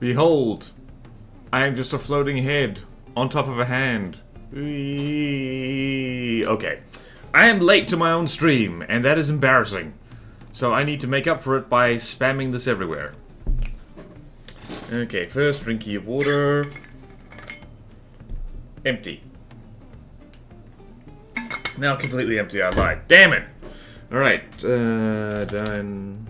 Behold, I am just a floating head on top of a hand. Okay. I am late to my own stream, and that is embarrassing. So I need to make up for it by spamming this everywhere. Okay, first drinky of water. Empty. Now completely empty, I lied. Damn it! Alright, done.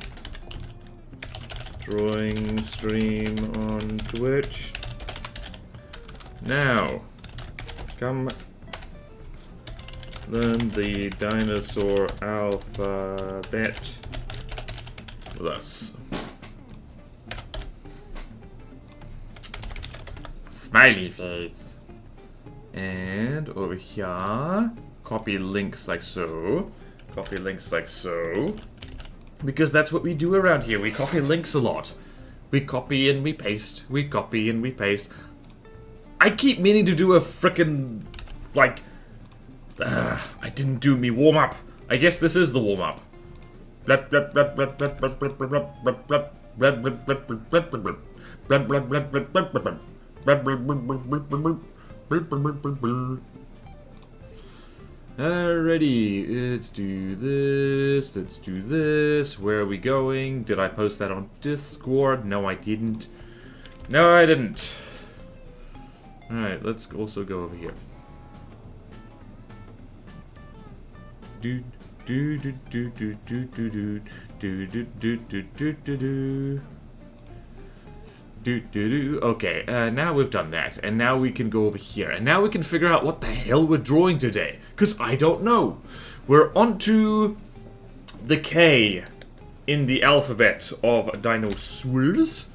Drawing stream on Twitch. Now, come learn the dinosaur alphabet with us. Smiley face. And over here, copy links like so. Copy links like so. Because that's what we do around here. We copy links a lot. We copy and we paste. We copy and we paste. I keep meaning to do a frickin' like... I didn't do me warm-up. I guess this is the warm-up. Alrighty, let's do this, let's do this. Where are we going? Did I post that on Discord? No, I didn't. No, I didn't. Alright, let's also go over here. Do do do do do do do do do do do do do do do. Okay, now we've done that, and now we can go over here, and now we can figure out what the hell we're drawing today, because I don't know. We're onto the K in the alphabet of dinosaurs,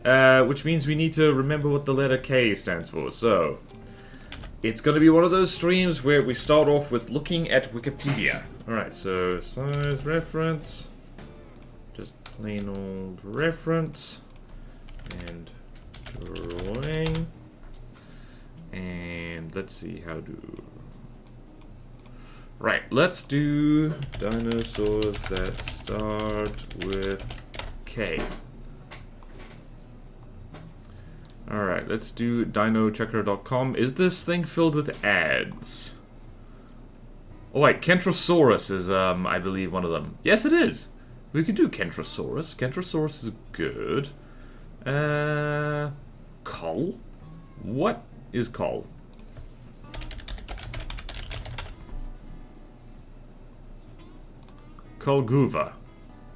which means we need to remember what the letter K stands for, so... It's gonna be one of those streams where we start off with looking at Wikipedia. Alright, so size reference, just plain old reference. And drawing, and let's see how to. Right, let's do dinosaurs that start with K. Alright, let's do dinochecker.com. Is this thing filled with ads? Oh wait, Kentrosaurus is I believe one of them. Yes, it is. We could do Kentrosaurus. Kentrosaurus is good. Coal? What is coal? Colguva.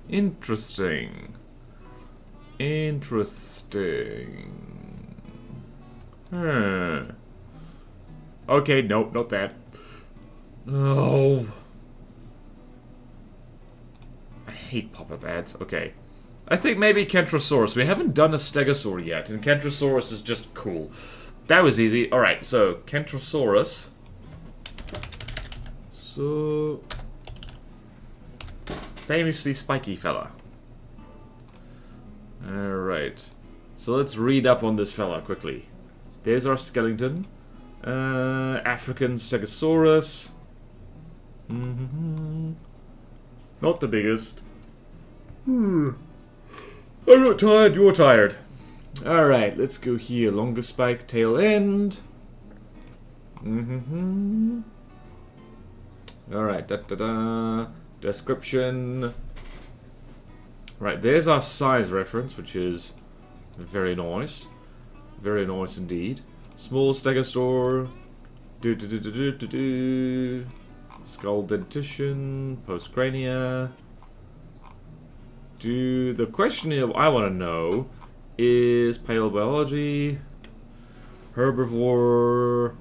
Interesting. Interesting. Okay, nope, not that. Oh. I hate pop-up ads. Okay. I think maybe Kentrosaurus. We haven't done a Stegosaur yet, and Kentrosaurus is just cool. That was easy. Alright, so Kentrosaurus. So... famously spiky fella. Alright. So let's read up on this fella quickly. There's our skeleton. African Stegosaurus. Not the biggest. I'm not tired, you're tired. Alright, let's go here. Longer spike, tail end. Alright, description. Right, there's our size reference, which is very nice. Very nice indeed. Small stegosaur. Skull dentition. Postcrania. The question I want to know is paleobiology, herbivore,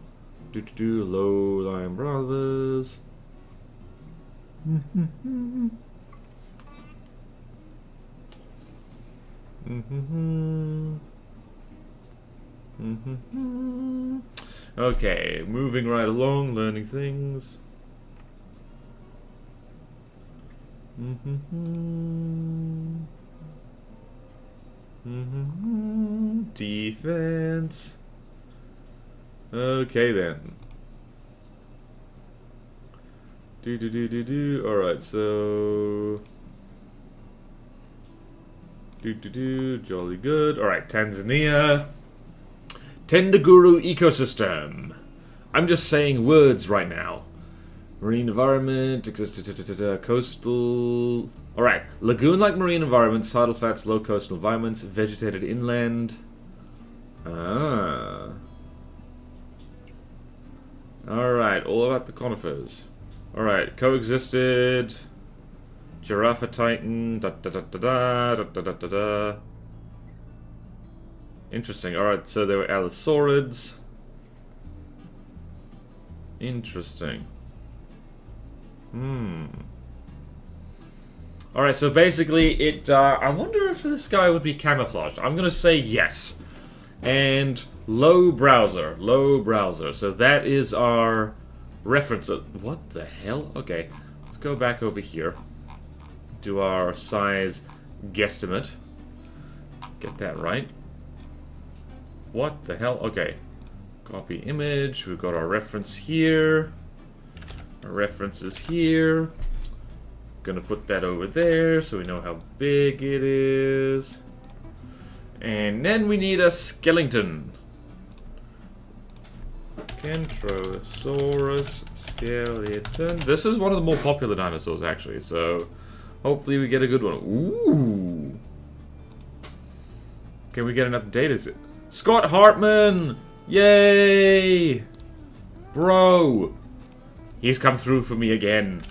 low-lying brothers. Okay, moving right along, learning things. Defense. Okay then. Alright, so Jolly good. Alright, Tanzania. Tendaguru ecosystem. I'm just saying words right now. Marine environment, coastal... Alright, lagoon-like marine environments, tidal flats, low coastal environments, vegetated inland. Ah. Alright, all about the conifers. Alright, coexisted... Giraffe Titan, da-da-da-da-da. Interesting, alright, so there were allosaurids. Interesting. Alright, so basically it, I wonder if this guy would be camouflaged. I'm gonna say yes. And low browser. So that is our reference. What the hell? Okay, let's go back over here. Do our size guesstimate. Get that right. What the hell? Okay. Copy image. We've got our reference here. Our reference is here. Gonna put that over there so we know how big it is. And then we need a skeleton. Kentrosaurus skeleton. This is one of the more popular dinosaurs, actually, so hopefully we get a good one. Ooh. Can we get an update? Is it Scott Hartman? Yay! Bro! He's come through for me again.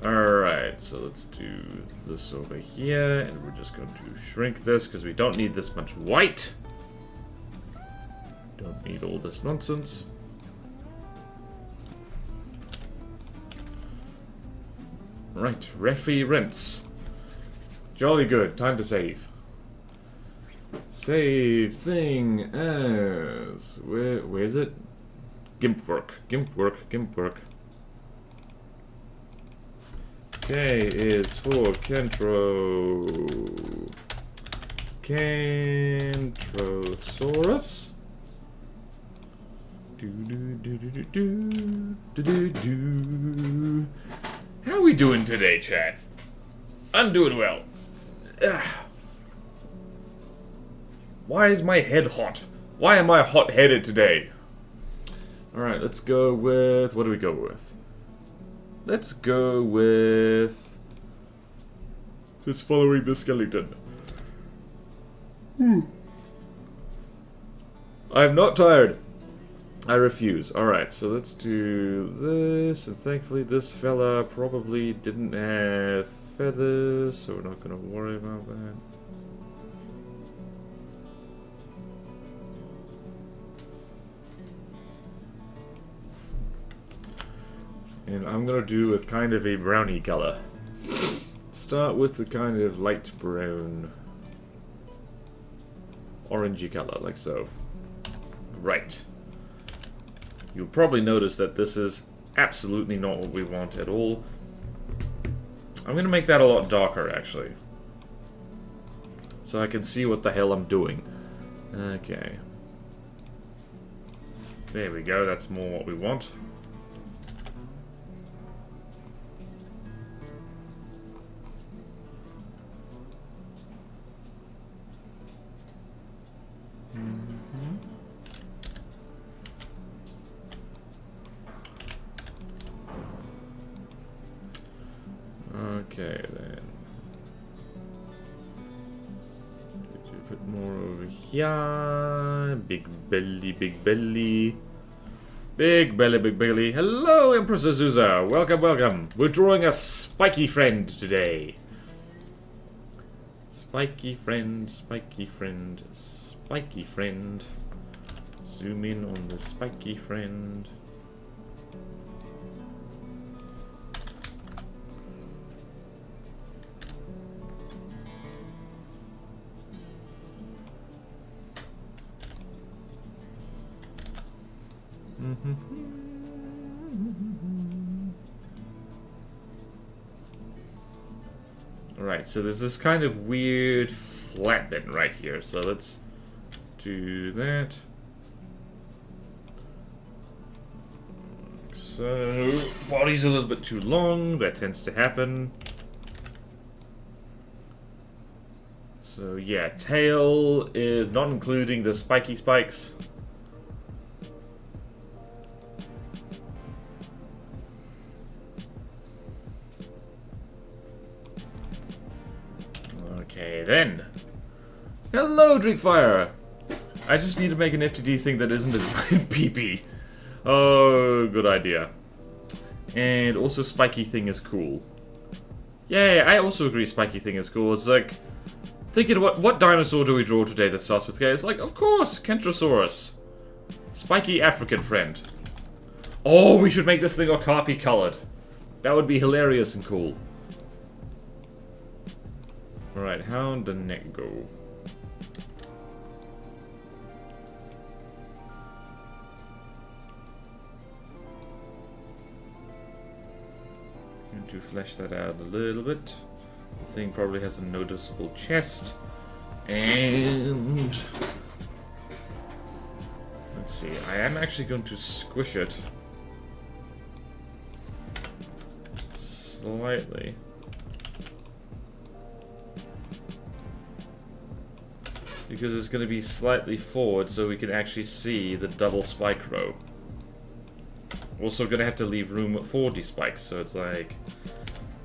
Alright, so let's do this over here, and we're just going to shrink this because we don't need this much white. Don't need all this nonsense. Right, reference. Jolly good, time to save. Save thing as... Where is it? GIMP work. K is for Kentrosaurus. How are we doing today, chat? I'm doing well. Ugh. Why is my head hot? Why am I hot-headed today? Alright, let's go with... What do we go with? Let's go with... Just following the skeleton. I'm not tired. I refuse. Alright, so let's do this. And thankfully this fella probably didn't have feathers, so we're not going to worry about that. And I'm gonna do with kind of a brownie color. Start with the kind of light brown, orangey color, like so. Right. You'll probably notice that this is absolutely not what we want at all. I'm gonna make that a lot darker, actually. So I can see what the hell I'm doing. Okay. There we go, that's more what we want. Okay, then. Put more over here. Big belly, big belly. Big belly, big belly. Hello, Empress Azusa. Welcome, welcome. We're drawing a spiky friend today. Spiky friend, spiky friend, spiky friend. Zoom in on the spiky friend. Alright, so there's this kind of weird flat bit right here, so let's do that. So, body's a little bit too long, that tends to happen. So yeah, tail is not including the spiky spikes. Okay then. Hello, Drinkfire! I just need to make an FTD thing that isn't a giant peepee. Oh, good idea. And also spiky thing is cool. Yeah, I also agree spiky thing is cool. It's like, thinking what dinosaur do we draw today that starts with K? It's like, of course, Kentrosaurus. Spiky African friend. Oh, we should make this thing okapi colored. That would be hilarious and cool. Alright, how'd the neck go? Going to flesh that out a little bit. The thing probably has a noticeable chest. And let's see, I am actually going to squish it slightly. Because it's going to be slightly forward so we can actually see the double spike row. Also going to have to leave room for the spikes, so it's like...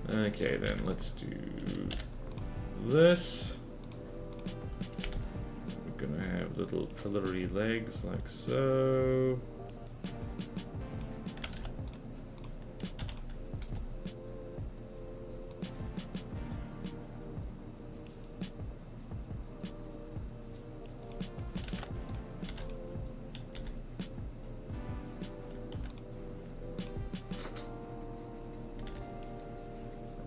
Okay then, let's do this. We're going to have little pillory legs like so.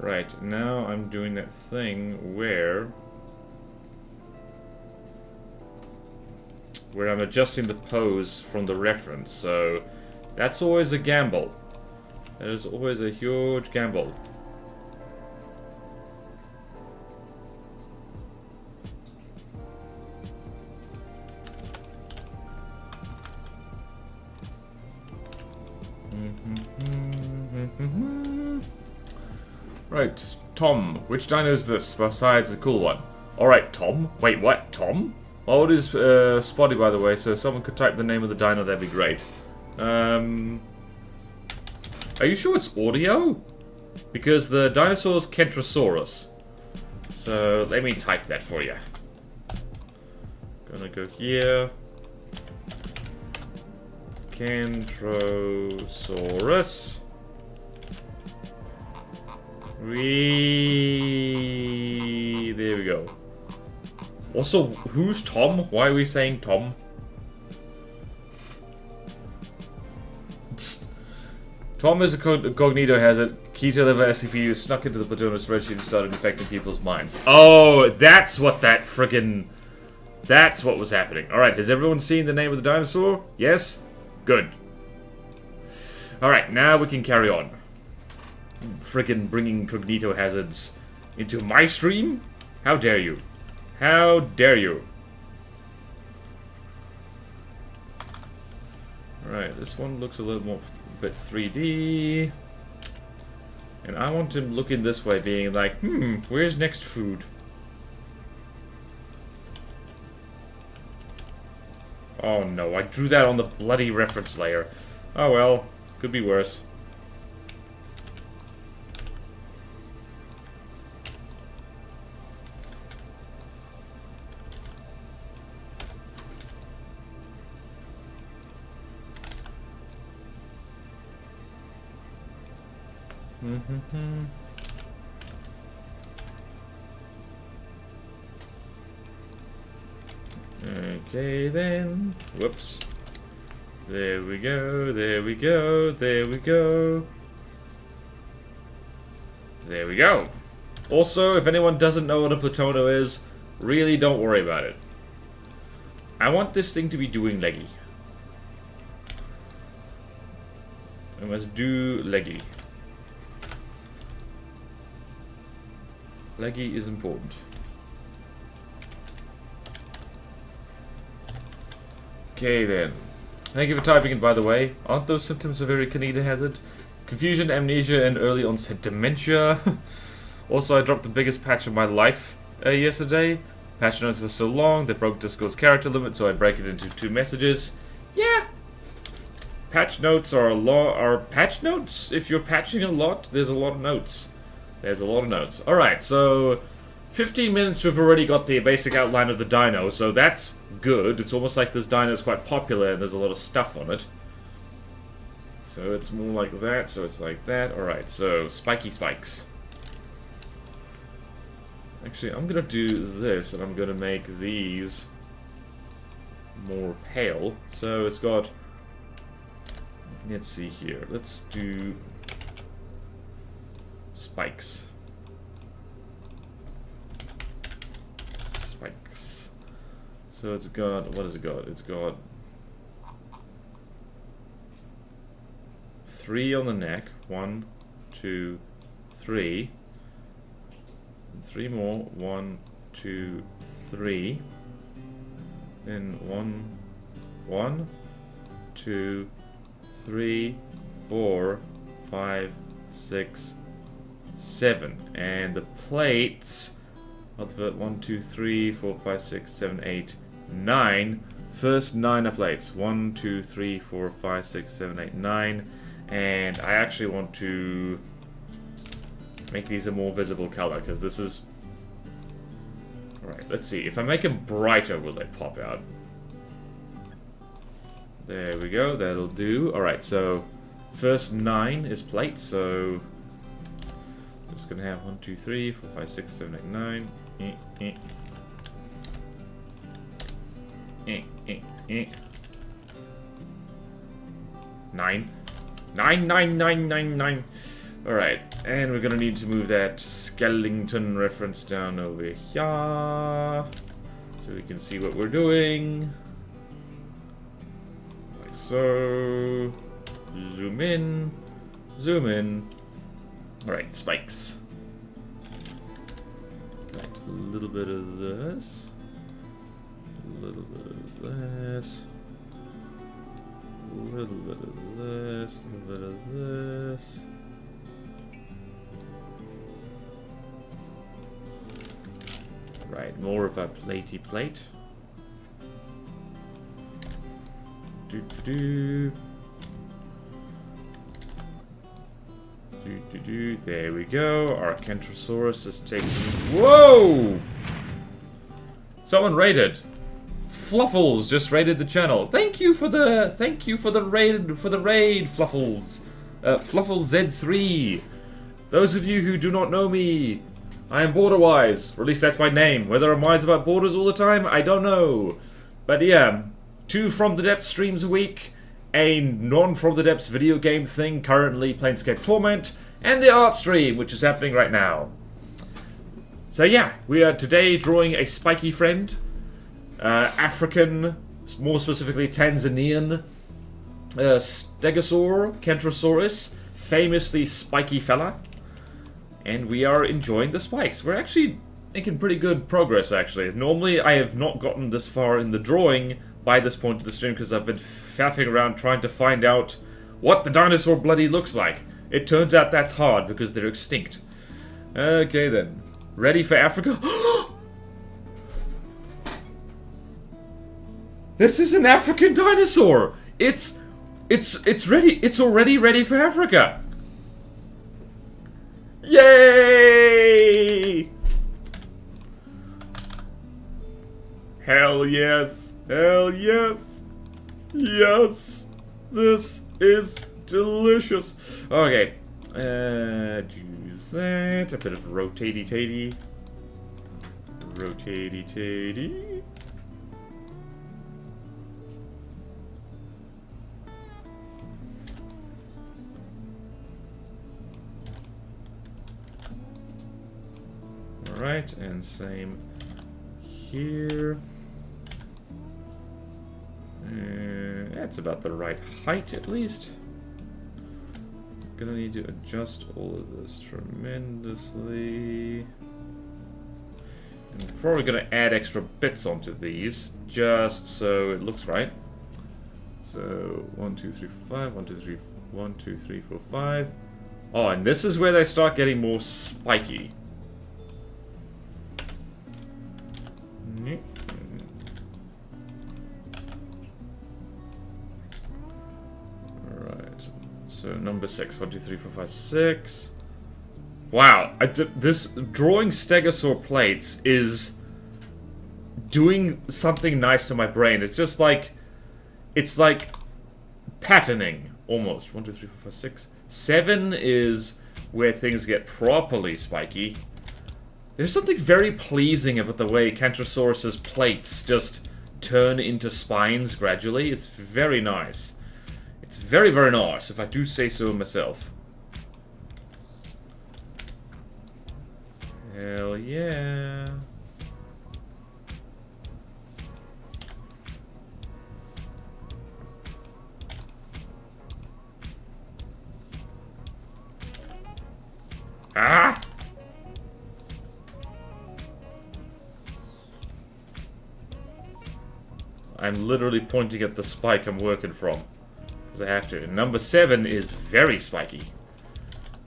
Right, now I'm doing that thing where I'm adjusting the pose from the reference, so that's always a gamble. That is always a huge gamble. Right, Tom, which dino is this besides the cool one? Alright, Tom. Wait, what? Tom? Oh, it is spotty, by the way, so if someone could type the name of the dino, that'd be great. Are you sure it's audio? Because the dinosaur's Kentrosaurus. So, let me type that for you. Gonna go here. Kentrosaurus. There we go. Also, who's Tom? Why are we saying Tom? Tom is a cognito hazard. Key to liver SCPU snuck into the Plutonic spreadsheet and started infecting people's minds. Oh, that's what that friggin'... That's what was happening. Alright, has everyone seen the name of the dinosaur? Yes? Good. Alright, now we can carry on. Friggin' bringing cognito hazards into my stream? How dare you? How dare you? Alright, this one looks a little more bit 3D. And I want him looking this way, being like, where's next food? Oh no, I drew that on the bloody reference layer. Oh well, could be worse. Okay then. Whoops. There we go, there we go, there we go. There we go. Also, if anyone doesn't know what a Plutono is, really don't worry about it. I want this thing to be doing leggy. I must do leggy. Leggy is important. Okay then. Thank you for typing it, by the way. Aren't those symptoms a very cognito hazard? Confusion, amnesia, and early onset dementia. Also, I dropped the biggest patch of my life yesterday. Patch notes are so long that broke Discord's character limit, so I break it into 2 messages. Yeah. Patch notes are patch notes? If you're patching a lot, there's a lot of notes. There's a lot of notes. Alright, so 15 minutes we've already got the basic outline of the dino, so that's good. It's almost like this dino is quite popular and there's a lot of stuff on it. So it's more like that, so it's like that. Alright, so spiky spikes. Actually, I'm gonna do this, and I'm gonna make these more pale. So it's got... Let's see here. Let's do spikes. Spikes. So it's got... What has it got? It's got 3 on the neck. 1, 2, 3. 3 more. 1, 2, 3. Then 1, 2, 3, 4, 5, 6, 7. And the plates, what's it? 1, 2, 3, 4, 5, 6, 7, 8, 9. First 9 are plates. 1, 2, 3, 4, 5, 6, 7, 8, 9. And I actually want to make these a more visible color, because this is... Alright, let's see. If I make them brighter, will they pop out? There we go, that'll do. Alright, so first 9 is plates, so just gonna have 1, 2, 3, 4, 5, 6, 7, 8, 9. 9. 9, 9, 9, 9, 9. Alright, and we're gonna need to move that skeleton reference down over here, so we can see what we're doing. Like so. Zoom in. Zoom in. Alright, spikes. Right, a little bit of this. A little bit of this. A little bit of this. A little bit of this. Right, more of a platey plate. There we go. Our Kentrosaurus is taking. Whoa! Someone raided. Fluffles just raided the channel. Thank you for the raid, Fluffles. Fluffles Z3. Those of you who do not know me, I am Borderwise, or at least that's my name. Whether I'm wise about borders all the time, I don't know. But yeah, 2 From the Depths streams a week, a non-From the Depths video game thing, currently Planescape Torment, and the art stream, which is happening right now. So yeah, we are today drawing a spiky friend. African, more specifically Tanzanian, Stegosaur, Kentrosaurus, famously spiky fella. And we are enjoying the spikes. We're actually making pretty good progress, actually. Normally, I have not gotten this far in the drawing by this point of the stream because I've been faffing around trying to find out what the dinosaur bloody looks like. It turns out that's hard because they're extinct. Okay, then. Ready for Africa? This is an African dinosaur! It's ready. It's already ready for Africa. Yay! Hell yes! Hell yes! Yes! This is delicious! Okay. Do that. A bit of rotatey-tatey. Rotatey-tatey. Alright, and same here. That's about the right height, at least. Gonna need to adjust all of this tremendously. And probably gonna add extra bits onto these, just so it looks right. So 1, 2, 3, 4, 5. 1, 2, 3, 1, 2, 3, 4, 5. Oh, and this is where they start getting more spiky. Alright. So number 6. 1, 2, 3, 4, 5, 6. Wow. This drawing stegosaur plates is doing something nice to my brain. It's just like... It's like patterning, almost. 1, 2, 3, 4, 5, 6. 7 is where things get properly spiky. There's something very pleasing about the way Kentrosaurus's plates just turn into spines gradually. It's very nice. It's very, very nice, if I do say so myself. Hell yeah. Ah! I'm literally pointing at the spike I'm working from. Because I have to. And number 7 is very spiky.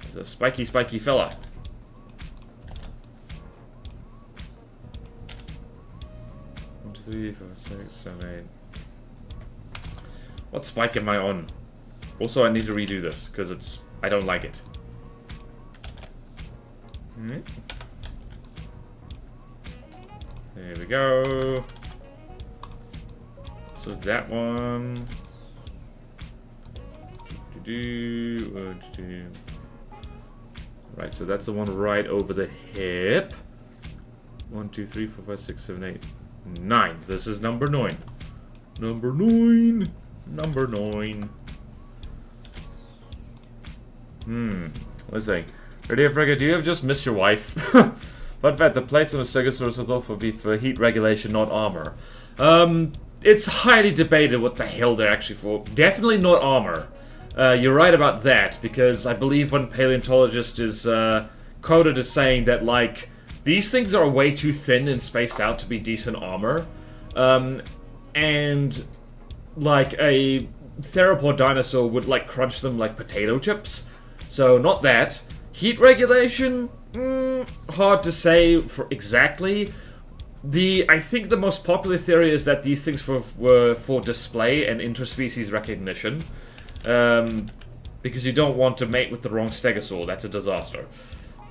It's a spiky, spiky fella. One, 2, 3, 4, 6, 7, 8. What spike am I on? Also, I need to redo this, because it's... I don't like it. There we go. So that one. Right, so that's the one right over the hip. 1, 2, 3, 4, 5, 6, 7, 8, 9. This is number 9. Number 9. Number 9. Let's see. Ready, Frigga, do you have just missed your wife? Fun fact, the plates on a stegosaurus are thought to be for heat regulation, not armor. It's highly debated what the hell they're actually for. Definitely not armor. You're right about that, because I believe one paleontologist is quoted as saying that, like, these things are way too thin and spaced out to be decent armor. And, like, a theropod dinosaur would, like, crunch them like potato chips. So, not that. Heat regulation? Hard to say for exactly. I think the most popular theory is that these things were for display and interspecies recognition. Because you don't want to mate with the wrong stegosaur. That's a disaster.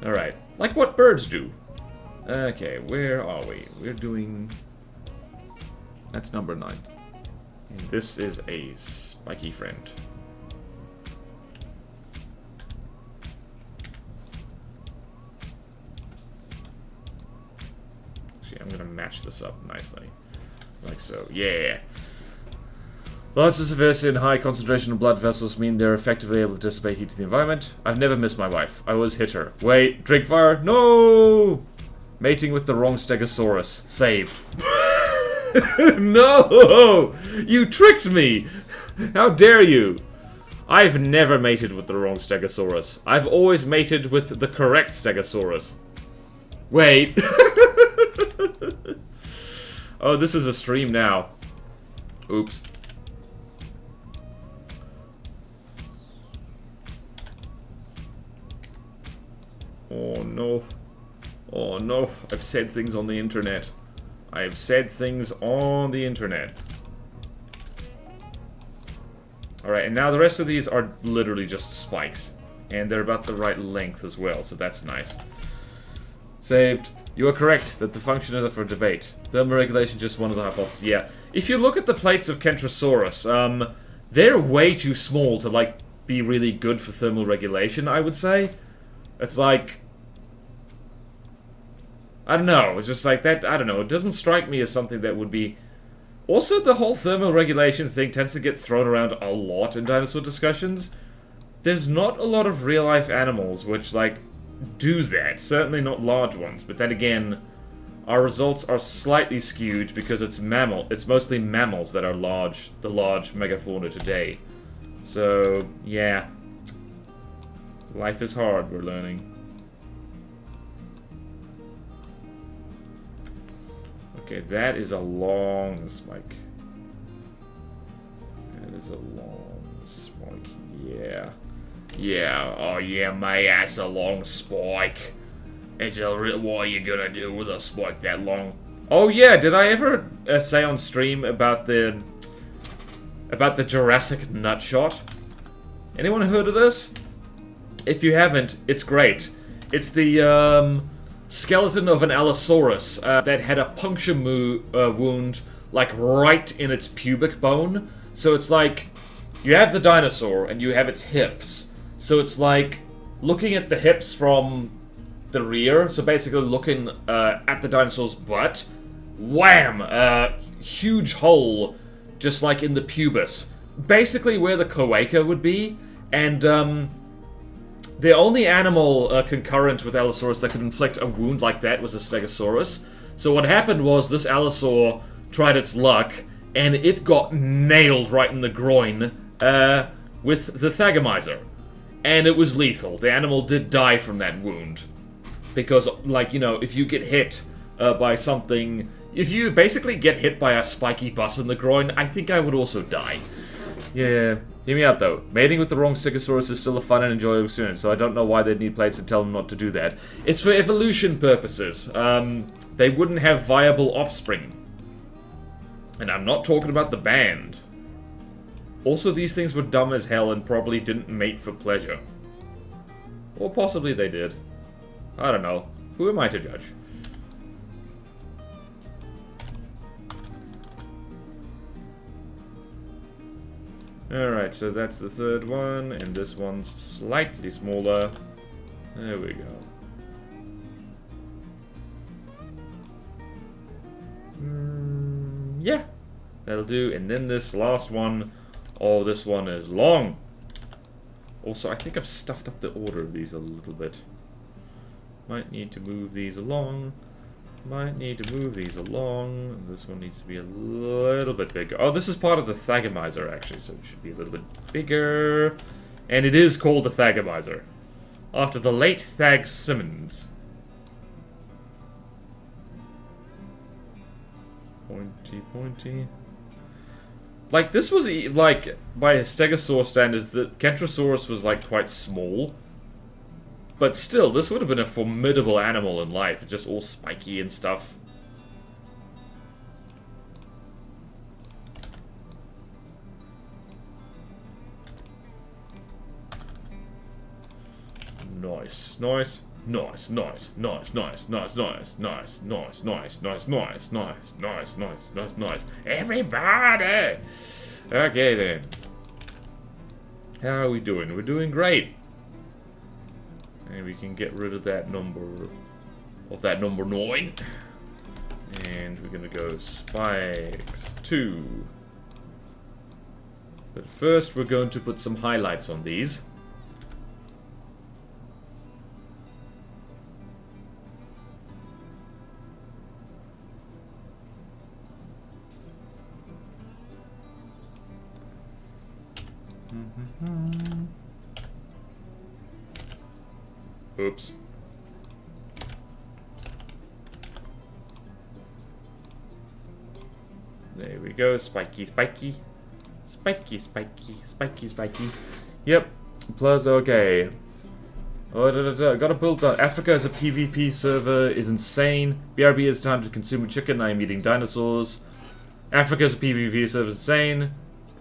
Alright. Like what birds do. Okay, where are we? We're doing... That's number 9. And this is a spiky friend. I'm gonna match this up nicely. Like so. Yeah. Large diversity and high concentration of blood vessels mean they're effectively able to dissipate heat to the environment. I've never missed my wife. I always hit her. Wait, drink fire? No! Mating with the wrong stegosaurus. Saved. No! You tricked me! How dare you? I've never mated with the wrong stegosaurus. I've always mated with the correct stegosaurus. Wait. Oh, this is a stream now. Oops. Oh no. Oh no. I've said things on the internet. I've said things on the internet. Alright, and now the rest of these are literally just spikes. And they're about the right length as well, so that's nice. Saved. You are correct that the function is up for debate. Thermal regulation just one of the hypotheses. Yeah. If you look at the plates of Kentrosaurus, they're way too small to, like, be really good for thermal regulation, I would say. It's like... I don't know. It's just like that. I don't know. It doesn't strike me as something that would be... Also, the whole thermal regulation thing tends to get thrown around a lot in dinosaur discussions. There's not a lot of real-life animals which, like... do that. Certainly not large ones, but then again, our results are slightly skewed because it's mostly mammals that are the large megafauna today. So, yeah. Life is hard, we're learning. Okay, that is a long spike. That is a long spike, yeah. Yeah, oh yeah, my ass a long spike. What are you gonna do with a spike that long? Oh yeah, did I ever say on stream about the Jurassic nutshot? Anyone heard of this? If you haven't, it's great. It's the skeleton of an Allosaurus that had a puncture wound like right in its pubic bone. So it's like you have the dinosaur and you have its hips. So it's like looking at the hips from the rear. So basically looking at the dinosaur's butt. Wham! Huge hole just like in the pubis. Basically where the cloaca would be. And the only animal concurrent with Allosaurus that could inflict a wound like that was a Stegosaurus. So what happened was this Allosaur tried its luck, and it got nailed right in the groin with the Thagomizer. And it was lethal. The animal did die from that wound. Because, like, you know, if you get hit by something... If you basically get hit by a spiky bus in the groin, I think I would also die. Yeah, hear me out though. Mating with the wrong Stegosaurus is still a fun and enjoyable experience, so I don't know why they'd need plates and tell them not to do that. It's for evolution purposes. They wouldn't have viable offspring. And I'm not talking about the band. Also, these things were dumb as hell and probably didn't mate for pleasure. Or possibly they did. I don't know. Who am I to judge? Alright, so that's the third one, and this one's slightly smaller. There we go. Yeah, that'll do. And then this last one. Oh, this one is long. Also, I think I've stuffed up the order of these a little bit. Might need to move these along. Might need to move these along. This one needs to be a little bit bigger. Oh, this is part of the Thagomizer, actually, so it should be a little bit bigger. And it is called the Thagomizer. After the late Thag Simmons. Pointy, pointy. Like, this was, like, by Stegosaurus standards, the Kentrosaurus was, like, quite small. But still, this would have been a formidable animal in life. It's just all spiky and stuff. Nice, nice, nice, nice, nice, nice, nice, nice, nice, nice, nice, nice, nice, nice, nice, nice, nice, nice. Everybody! Okay then. How are we doing? We're doing great. And we can get rid of that number 9. And we're gonna go spikes 2. But first we're going to put some highlights on these. Oops. There we go. Spiky, spiky. Spiky, spiky. Spiky, spiky. Yep. Plus, okay. Oh, gotta build that. Africa as a PvP server is insane. BRB is time to consume a chicken. I am eating dinosaurs. Africa as a PvP server is insane.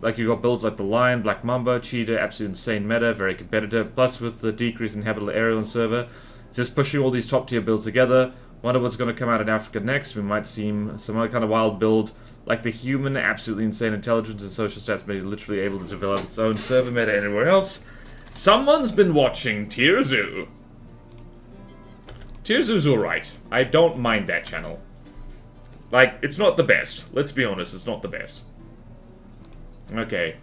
Like, you got builds like the Lion, Black Mamba, Cheetah, absolute insane meta, very competitive. Plus, with the decrease in habitable area on server, just pushing all these top tier builds together. Wonder what's going to come out in Africa next. We might see some other kind of wild build, like the human, absolutely insane intelligence and social stats, made literally able to develop its own server meta anywhere else. Someone's been watching Tierzoo. Tierzoo's alright. I don't mind that channel. Like, it's not the best. Let's be honest, it's not the best. Okay.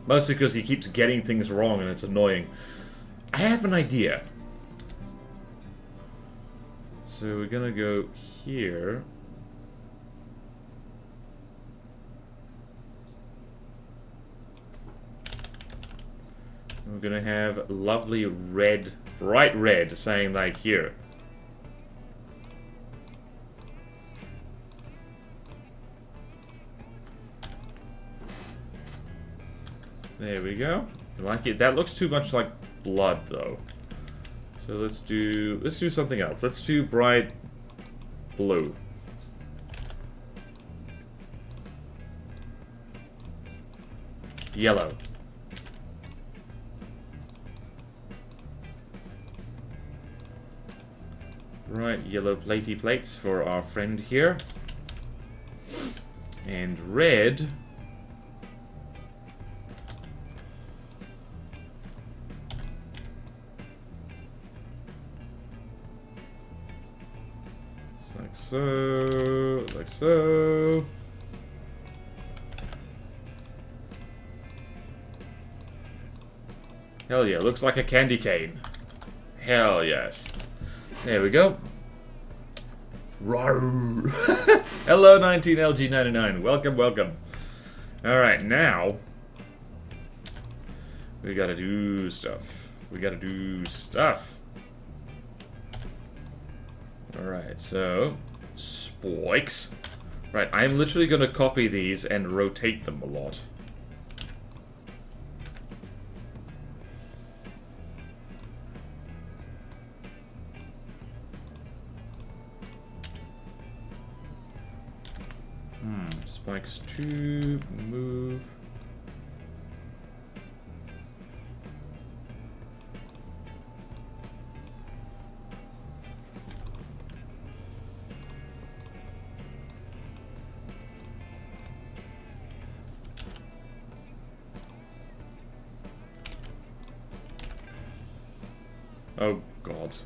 Mostly because he keeps getting things wrong and it's annoying. I have an idea. So we're gonna go here. We're gonna have lovely red, bright red, saying like here. There we go. I like it. That looks too much like blood, though. So let's do something else. Let's do bright blue. Yellow. Right, yellow platey plates for our friend here. And red. Just like so, like so. Hell yeah, looks like a candy cane. Hell yes. There we go. Rawr. Hello, 19LG99. Welcome, welcome. Alright, now we gotta do stuff. We gotta do stuff. Alright, so spikes. Right, I'm literally gonna copy these and rotate them a lot. Spikes to move. Oh, God.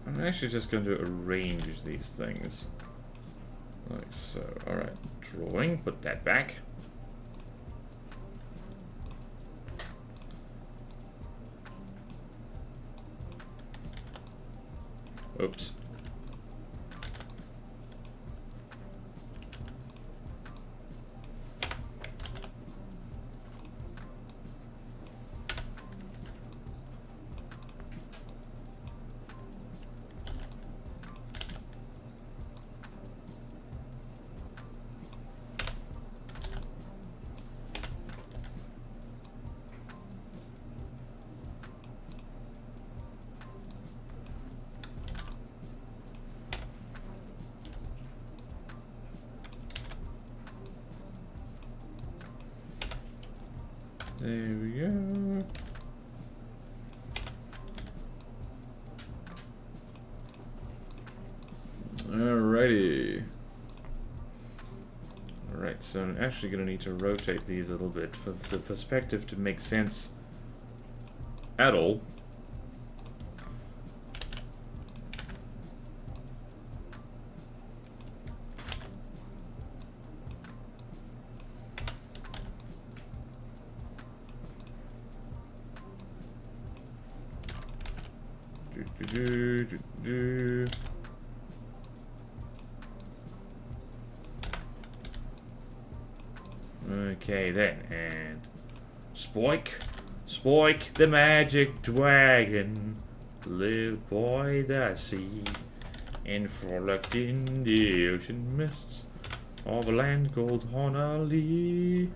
I'm actually just going to arrange these things. Like so. Alright. Drawing. Put that back. Oops. There we go. Alrighty. Alright, so I'm actually going to need to rotate these a little bit for the perspective to make sense at all. Okay then, and Spike the magic dragon, live by the sea, and frolicked in the ocean mists of a land called Honolulu.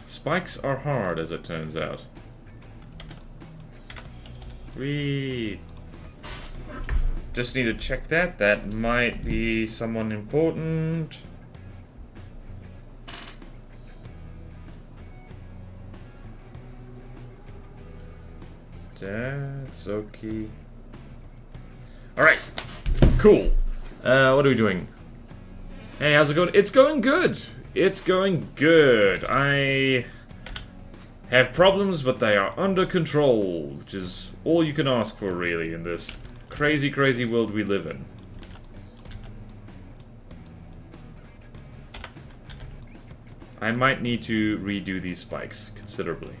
Spikes are hard, as it turns out. We just need to check that. That might be someone important. That's okay. Alright. Cool. What are we doing? Hey, how's it going? It's going good. It's going good. I have problems, but they are under control, which is all you can ask for, really, in this crazy, crazy world we live in. I might need to redo these spikes considerably.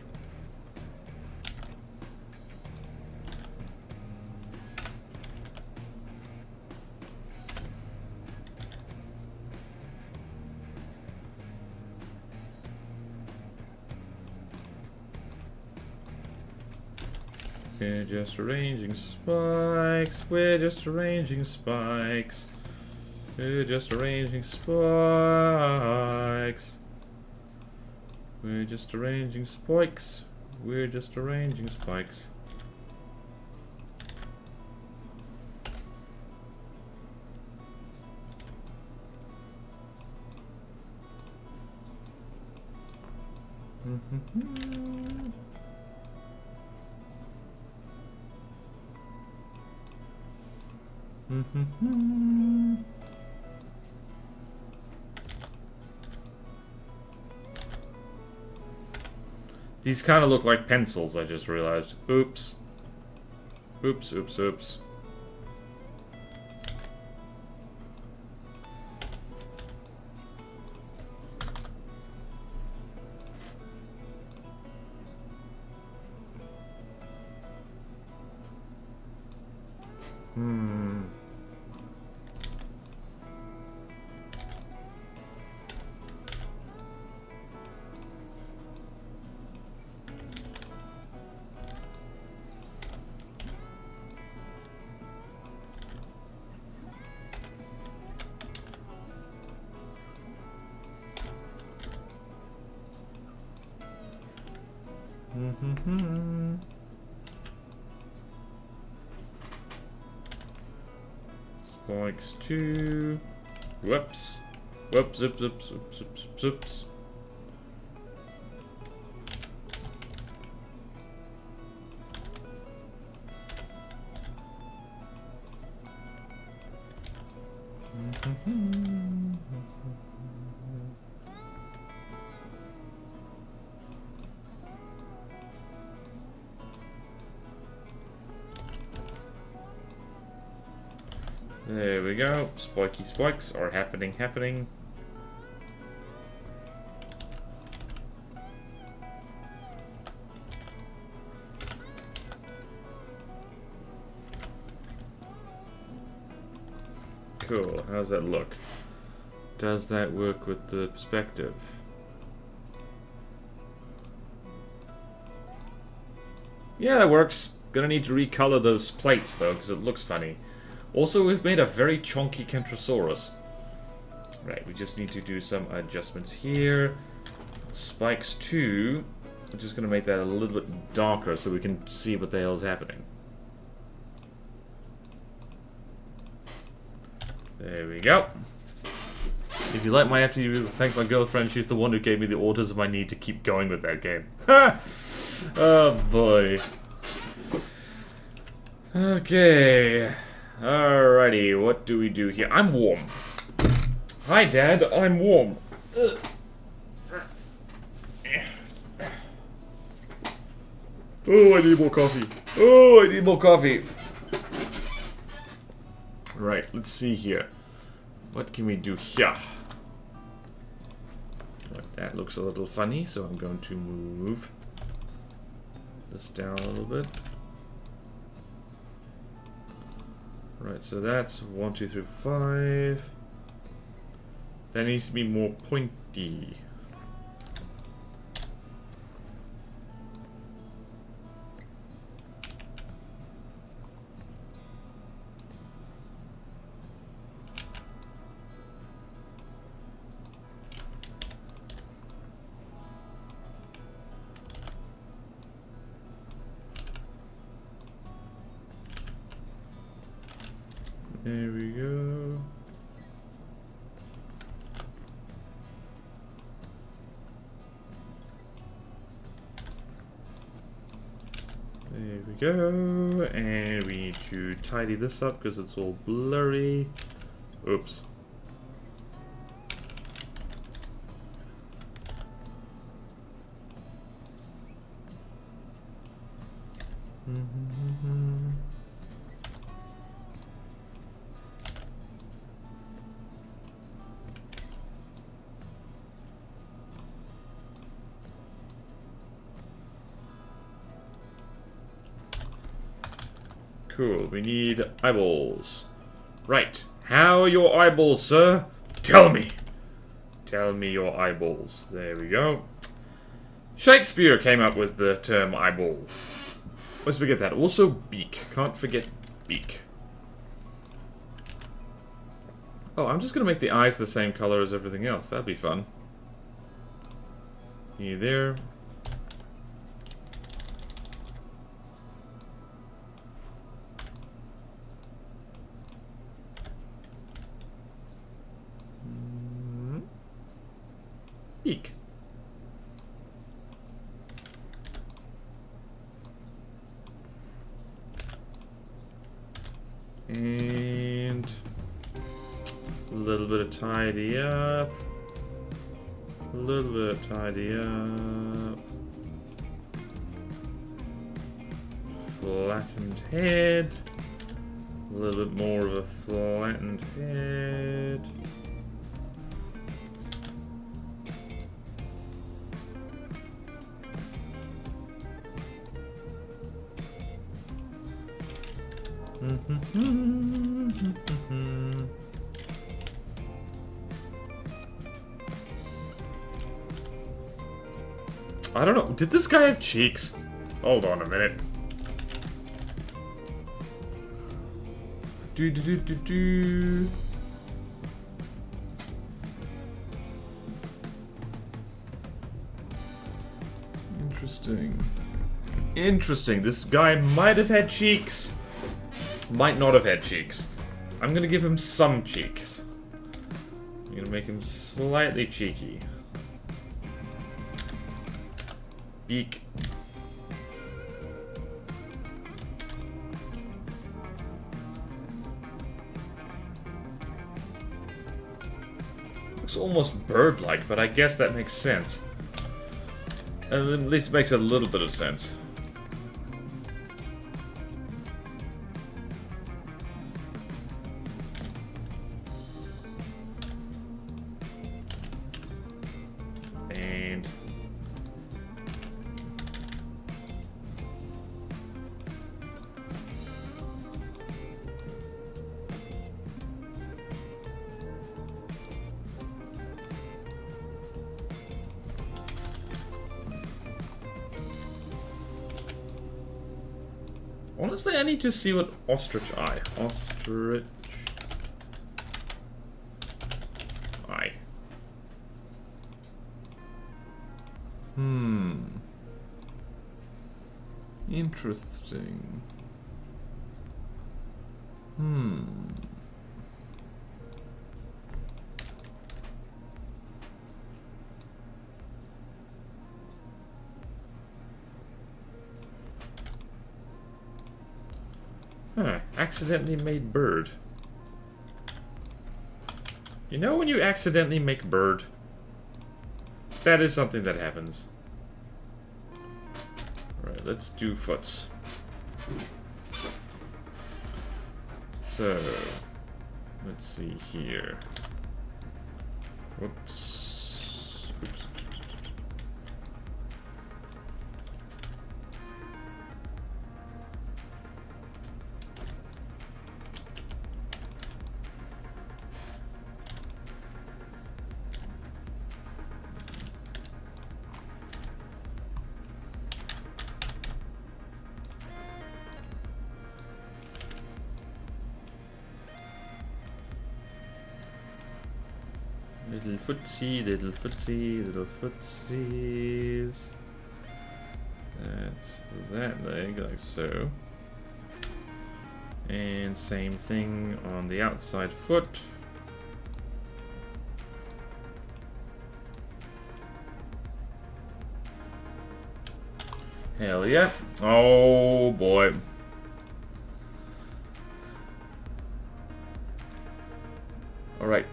We're just arranging spikes. We're just arranging spikes. We're just arranging spikes. We're just arranging spikes. We're just arranging spikes. These kind of look like pencils, I just realized. Oops. Oops, oops, oops. Spikes 2. Whoops. Whoops, zips, zips, zips, zips, zips. There we go. Spiky spikes are happening. Cool. How's that look? Does that work with the perspective? Yeah, that works. Gonna need to recolor those plates though, because it looks funny. Also, we've made a very chunky Kentrosaurus. Right, we just need to do some adjustments here. Spikes 2. I'm just going to make that a little bit darker so we can see what the hell is happening. There we go. If you like my FTV, thank my girlfriend. She's the one who gave me the autism I need to keep going with that game. Ha! Oh boy. Okay. Alrighty, what do we do here? I'm warm. Hi, Dad. I'm warm. Oh, I need more coffee. Oh, I need more coffee. Right, let's see here. What can we do here? That looks a little funny, so I'm going to move this down a little bit. Right, so that's 1, 2, 3, 5. That needs to be more pointy. There we go. There we go. And we need to tidy this up because it's all blurry. Oops. Cool, we need eyeballs. Right. How are your eyeballs, sir? Tell me. Tell me your eyeballs. There we go. Shakespeare came up with the term eyeball. Let's forget that. Also, beak. Can't forget beak. Oh, I'm just gonna make the eyes the same color as everything else. That'd be fun. You there? Beak. And a little bit of tidy up. A little bit of tidy up. Flattened head. A little bit more of a flattened head. I don't know. Did this guy have cheeks? Hold on a minute. Do. Interesting. Interesting. This guy might have had cheeks. Might not have had cheeks. I'm gonna give him some cheeks. I'm gonna make him slightly cheeky. Beak. Looks almost bird-like, but I guess that makes sense. At least makes a little bit of sense. Honestly, I need to see what ostrich eye. Ostrich eye. Interesting. Huh, accidentally made bird. You know when you accidentally make bird? That is something that happens. Alright, let's do foots. So, let's see here. Whoops. Oops. Little footsie, little footsie, little footsies. That's that leg, like so. And same thing on the outside foot. Hell yeah. Oh boy. Alright.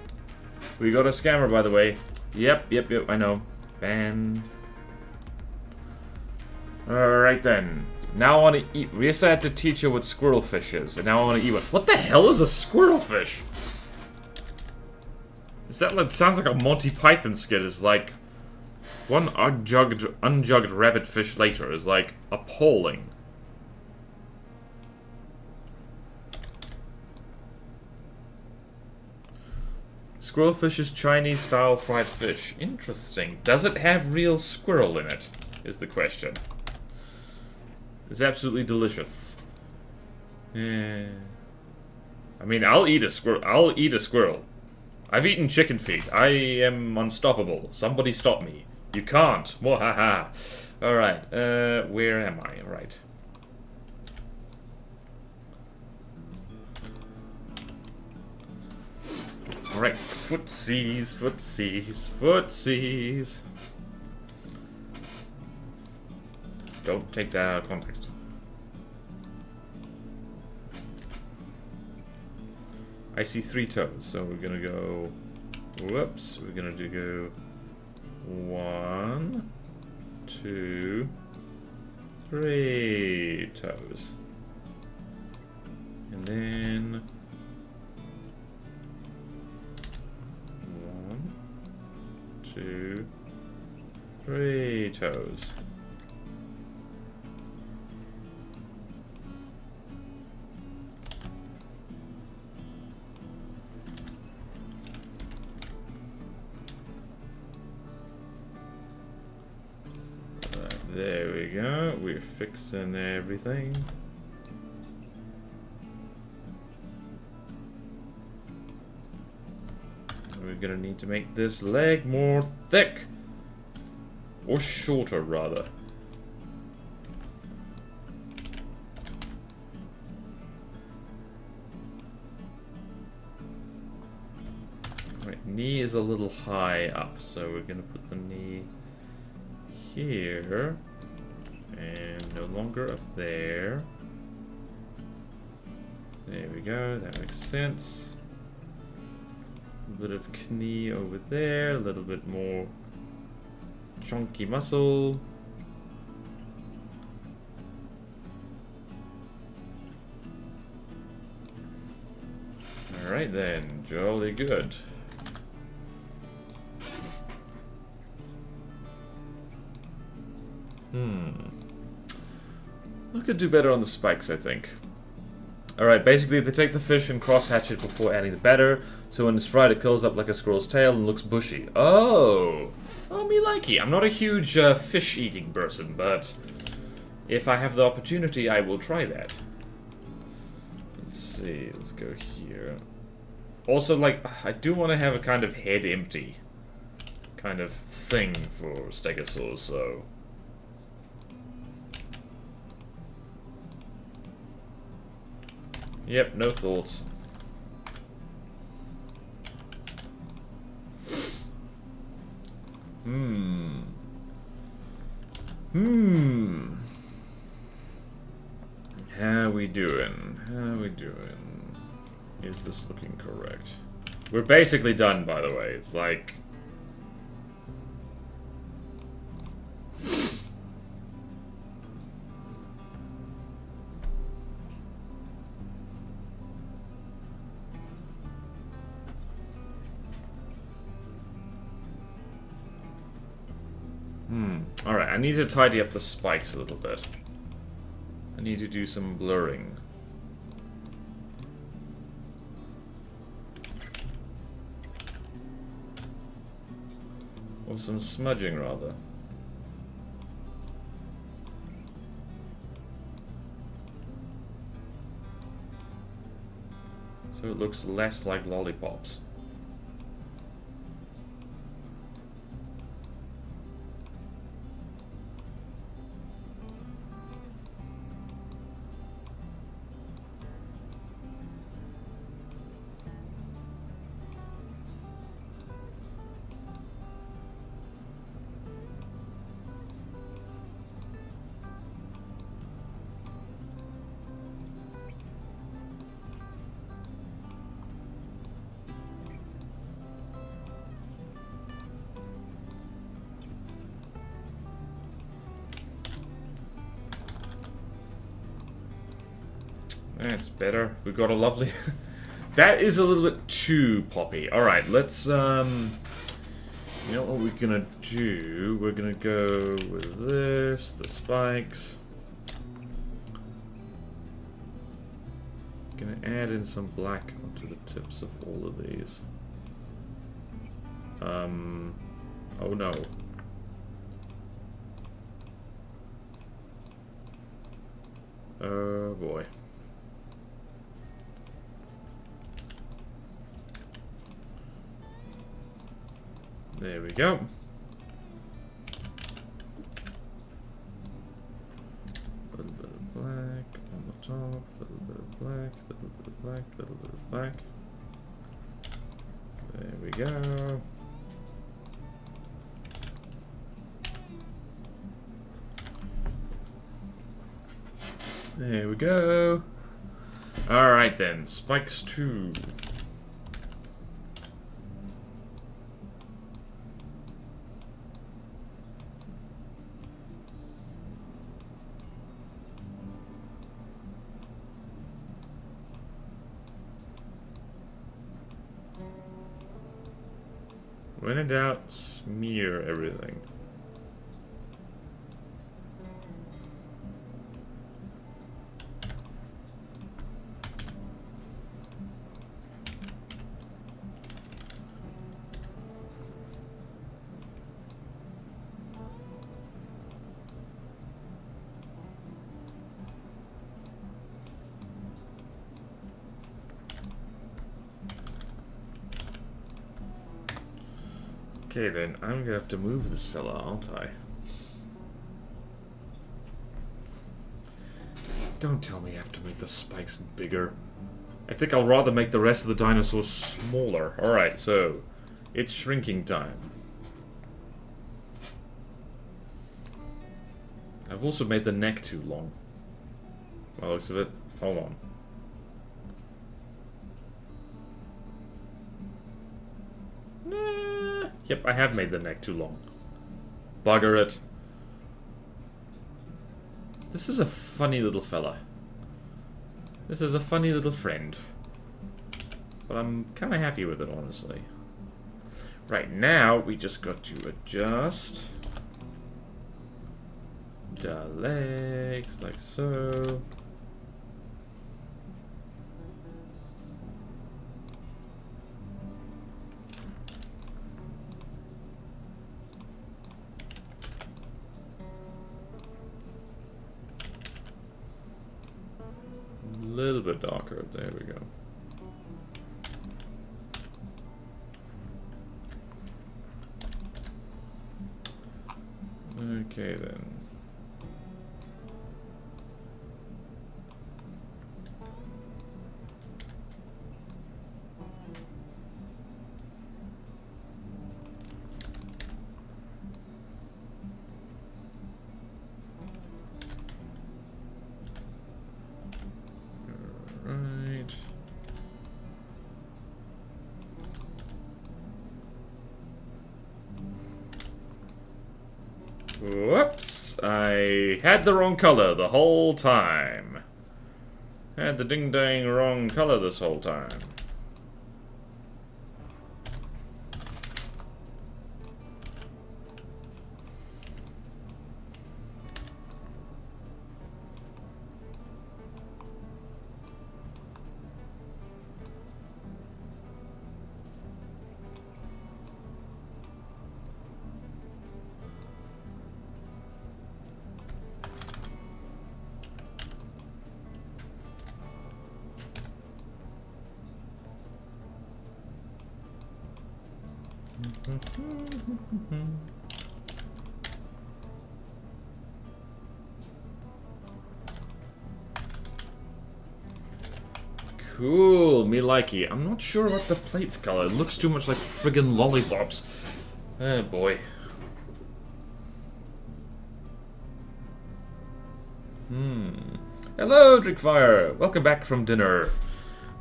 We got a scammer, by the way. Yep, I know. Ban. Alright then. Now I want to eat. We just had to teach her what squirrelfish is, and now I want to eat one. What the hell is a squirrelfish? Is that like, sounds like a Monty Python skit? Is like one unjugged rabbit fish later is like appalling. Squirrelfish is Chinese-style fried fish. Interesting. Does it have real squirrel in it? Is the question. It's absolutely delicious. Yeah. I mean, I'll eat a squirrel. I'll eat a squirrel. I've eaten chicken feet. I am unstoppable. Somebody stop me. You can't. Mwahaha. Alright. Where am I? Right. Alright, footsies, footsies, footsies. Don't take that out of context. I see 3 toes, so we're gonna go... Whoops, we're gonna go... 1, 2, 3 toes. And then... 2, 3 toes. There we go. We're fixing everything. We're gonna need to make this leg more thick. Or shorter, rather. Right, knee is a little high up, so we're gonna put the knee here. And no longer up there. There we go, that makes sense. A bit of knee over there, a little bit more chunky muscle. Alright then, jolly good. I could do better on the spikes, I think. Alright, basically they take the fish and cross-hatch it before adding the batter, so when it's fried it curls up like a squirrel's tail and looks bushy. Oh! Oh, me likey. I'm not a huge fish-eating person, but if I have the opportunity, I will try that. Let's see, let's go here. Also, like, I do want to have a kind of head empty kind of thing for stegosaurs, so... Yep, no thoughts. How we doing? How we doing? Is this looking correct? We're basically done, by the way. It's like... Alright, I need to tidy up the spikes a little bit. I need to do some blurring. Or some smudging, rather. So it looks less like lollipops. That's better. We've got a lovely... That is a little bit too poppy. Alright, let's, You know what we're gonna do? We're gonna go with this, the spikes. Gonna add in some black onto the tips of all of these. Oh no. Oh boy. There we go. A little bit of black on the top, a little bit of black, a little bit of black, a little bit of black. There we go. There we go. Alright then, spikes 2. When in doubt, smear everything. Okay then, I'm gonna have to move this fella, aren't I? Don't tell me I have to make the spikes bigger. I think I'll rather make the rest of the dinosaurs smaller. Alright, so it's shrinking time. I've also made the neck too long. By the looks of it. Hold on. Yep, I have made the neck too long. Bugger it. This is a funny little fella. This is a funny little friend. But I'm kind of happy with it, honestly. Right, now we just got to adjust the legs, like so. A little bit darker. There we go. Okay then. Whoops, I had the wrong color the whole time. Had the ding-dang wrong color this whole time. Cool, me likey. I'm not sure about the plate's color. It looks too much like friggin' lollipops. Oh boy. Hello, Drinkfire. Welcome back from dinner.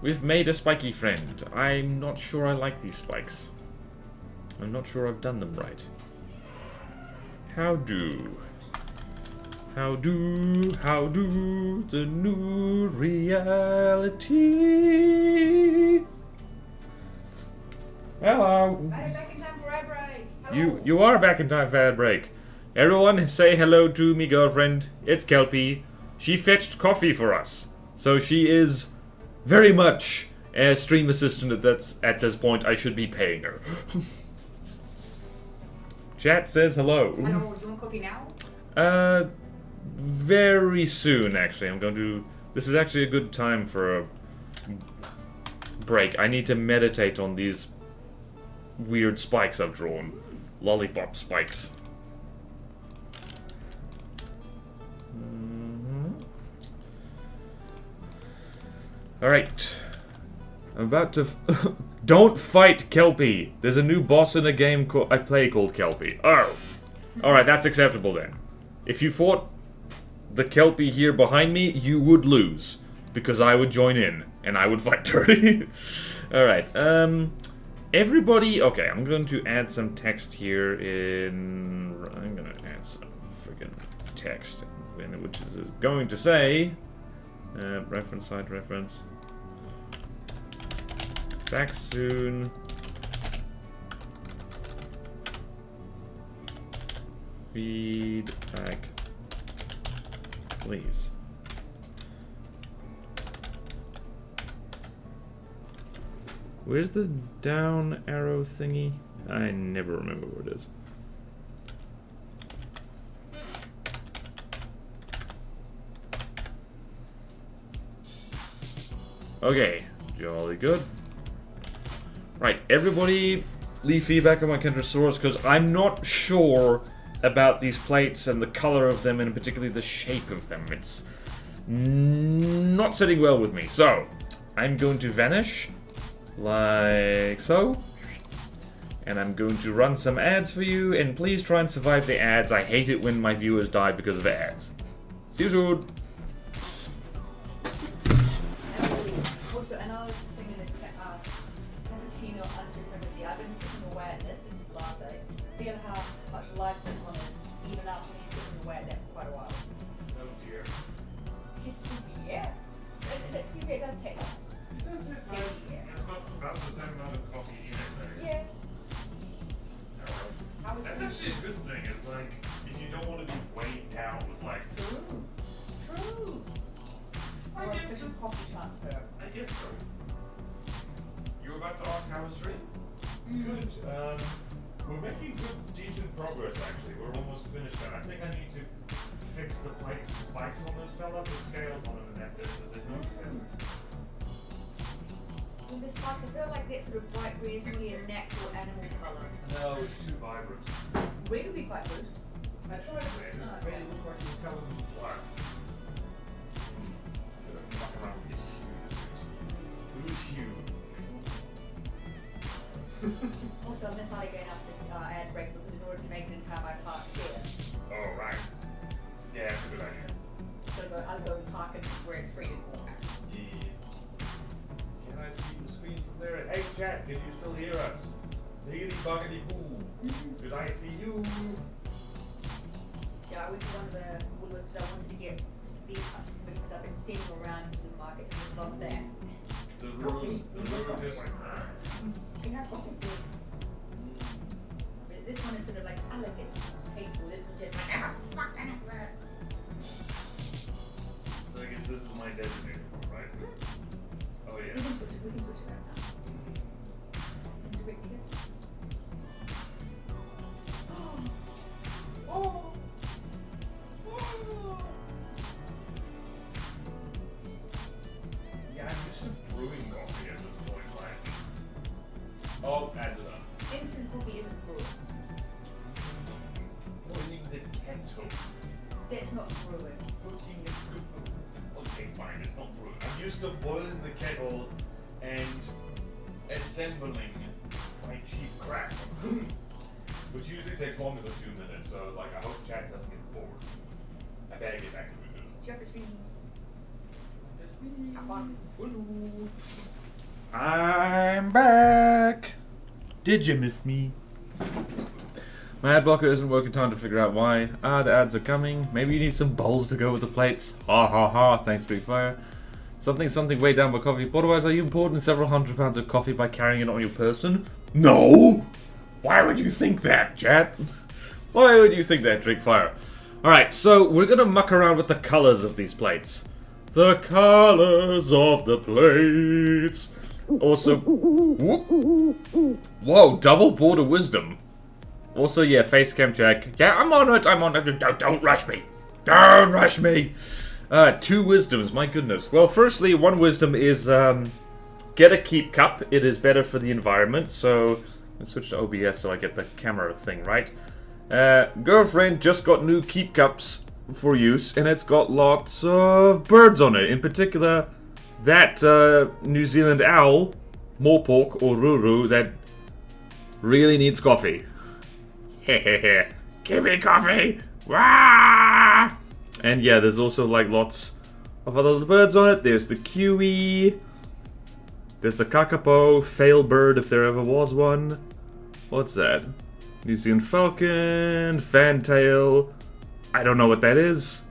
We've made a spiky friend. I'm not sure I like these spikes. I'm not sure I've done them right. How do How do the new reality? Hello. I'm back in time for ad break. Hello. You are back in time for ad break. Everyone say hello to me girlfriend. It's Kelpie. She fetched coffee for us. So she is very much a stream assistant at this point. I should be paying her. Chat says hello. Hello, do you want coffee now? Very soon actually. I'm going to... This is actually a good time for a break. I need to meditate on these weird spikes I've drawn. Lollipop spikes. Alright. I'm about to... Don't fight Kelpie! There's a new boss in a game I play called Kelpie. Oh! Alright, that's acceptable then. If you fought the Kelpie here behind me, you would lose. Because I would join in, and I would fight Dirty. Alright, everybody... Okay, I'm going to add some text here in... I'm going to add some friggin' text. Which is going to say... reference, side reference. Back soon. Feedback. Please. Where's the down arrow thingy? I never remember where it is. Okay, jolly good. Right, everybody leave feedback on my Kentrosaurus because I'm not sure about these plates and the color of them and particularly the shape of them. It's not sitting well with me. So, I'm going to vanish like so. And I'm going to run some ads for you and please try and survive the ads. I hate it when my viewers die because of ads. See you soon. Also, another thing in the cappuccino anti-privacy. I've been sipping away at this latte. Feel how much life this one is, even after me sipping away at that for quite a while. Oh dear. Just yeah. It does taste nice. It does taste nice. Yeah. It's not about the same amount of coffee in it though. Yeah. That's actually a good thing. It's like if you don't want to be weighed down with like. True. I Or guess efficient coffee transfer. I guess so. You were about to ask how was stream? Good. We're making good, decent progress actually. We're almost finished now. I think I need to fix the plates and spikes on this fella. Put scales on them and that's it. But there's no fins. With the spikes, I feel like that sort of bright green is really a natural animal colour. No, it's too vibrant. Red would be quite good. I tried red. Oh, Red yeah. looked like it was covered in black. Should have muck around with his hue. Who's Hugh? Also, I've been hardly going up the ad break because in order to make it in time, I parked here. Oh, right. Yeah, that's a good idea. So I'll go park it where it's free to walk. Yeah. Can I see the screen from there? Hey, chat, can you still hear us? Biggity boggity boo. Because I see you. Yeah, I went to one of the Woolworths because I wanted to get these cuts because I've been seeing them around to the markets and just love that. The room is like, Can I have coffee, please? This one is sort of like elegant, tasteful. This one just like, ah, fuck, that it hurts. So I guess this is my designated one, right? Oh, yeah. We can switch it out now. And direct kiss. Oh. Yeah, I'm used to brewing coffee at this point, like. Oh, adds it up. Instant coffee isn't brewing. Boiling the kettle. That's not brewing. Cooking is good. Okay, fine, it's not brewing. I'm used to boiling the kettle and assembling my cheap crap. Which usually takes longer than 2 minutes, so like I hope chat doesn't get bored. I better get back to it. Share the screen. Have fun. I'm back. Did you miss me? My ad blocker isn't working. Time to figure out why. Ah, the ads are coming. Maybe you need some bowls to go with the plates. Ha ha ha. Thanks, Big Fire. Something way down by coffee. Otherwise, are you importing several £100 of coffee by carrying it on your person? No! Why would you think that, chat? Why would you think that, Drink Fire? Alright, so we're gonna muck around with the colors of these plates. The colors of the plates. Also, whoop. Whoa, double border wisdom. Also, yeah, face cam check. Yeah, I'm on it. Don't rush me. Don't rush me. 2 wisdoms, my goodness. Well, firstly, 1 wisdom is get a keep cup. It is better for the environment. So let's switch to OBS so I get the camera thing right. Girlfriend just got new keep cups for use, and it's got lots of birds on it. In particular, that New Zealand owl, Morpork or Ruru, that really needs coffee. Hehehe. Give me coffee! Wah! And yeah, there's also like lots of other little birds on it. There's the kiwi. There's the kakapo, fail bird if there ever was one. What's that? New Zealand falcon, fantail. I don't know what that is.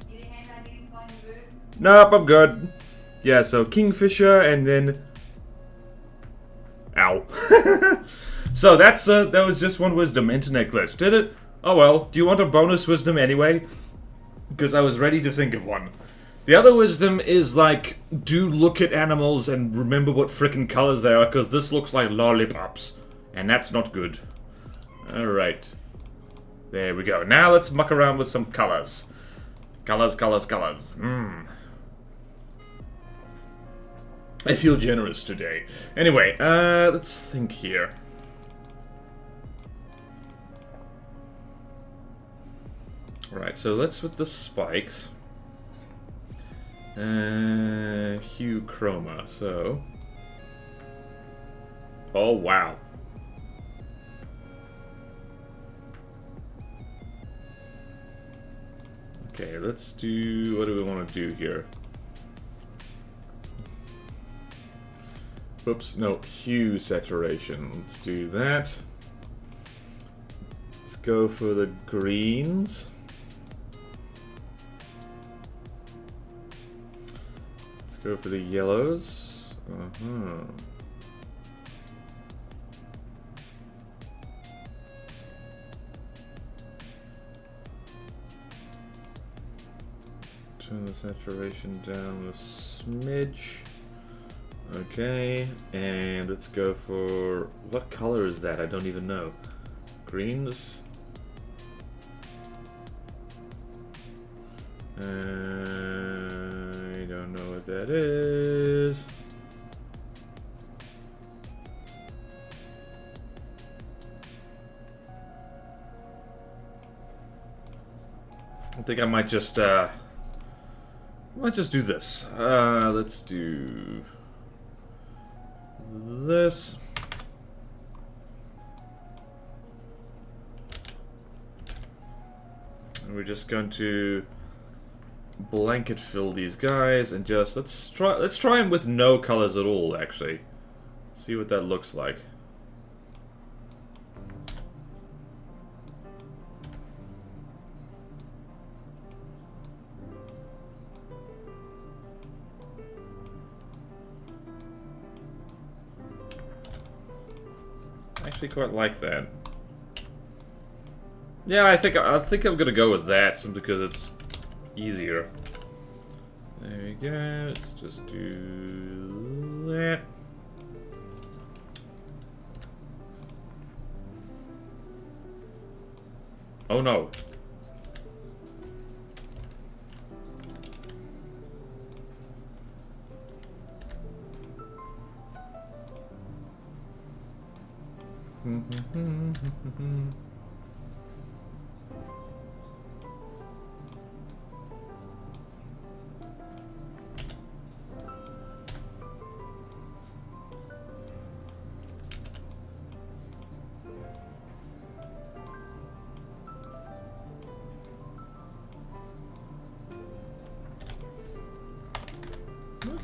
Nope, I'm good. Yeah, so kingfisher and then... Ow. So that's that was just 1 wisdom. Internet glitch. Did it? Oh well. Do you want a bonus wisdom anyway? Because I was ready to think of one. The other wisdom is like, do look at animals and remember what frickin' colors they are, because this looks like lollipops. And that's not good. Alright. There we go. Now let's muck around with some colors. Colors. I feel generous today. Anyway, let's think here. Right, so let's with the spikes. Hue chroma, so... Oh, wow. Okay, let's do... What do we want to do here? Oops, no, hue saturation. Let's do that. Let's go for the greens. Let's go for the yellows. Turn the saturation down a smidge. Okay, and let's go for... What color is that? I don't even know. Greens? I don't know what that is. I think I might just do this. Let's do this. And we're just going to blanket fill these guys and just let's try them with no colors at all, actually. See what that looks like. I actually quite like that. Yeah, I think I'm gonna go with that simply because it's easier. There we go. Let's just do that. Oh no.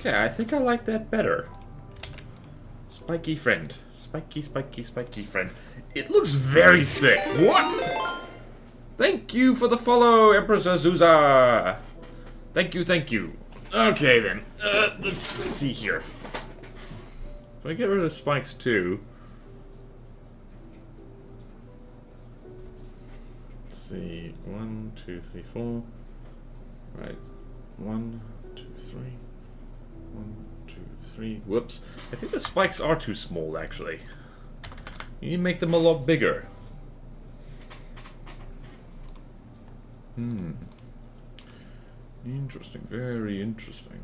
Okay, I think I like that better. Spiky friend. Spiky friend. It looks very thick. What? Thank you for the follow, Empress Azusa. Thank you, thank you. Okay then, let's see here. If I get rid of spikes too. Let's see, 1, 2, 3, 4. Right, 1, 2, 3. 1, 2, 3. Whoops. I think the spikes are too small, actually. You need to make them a lot bigger. Interesting. Very interesting.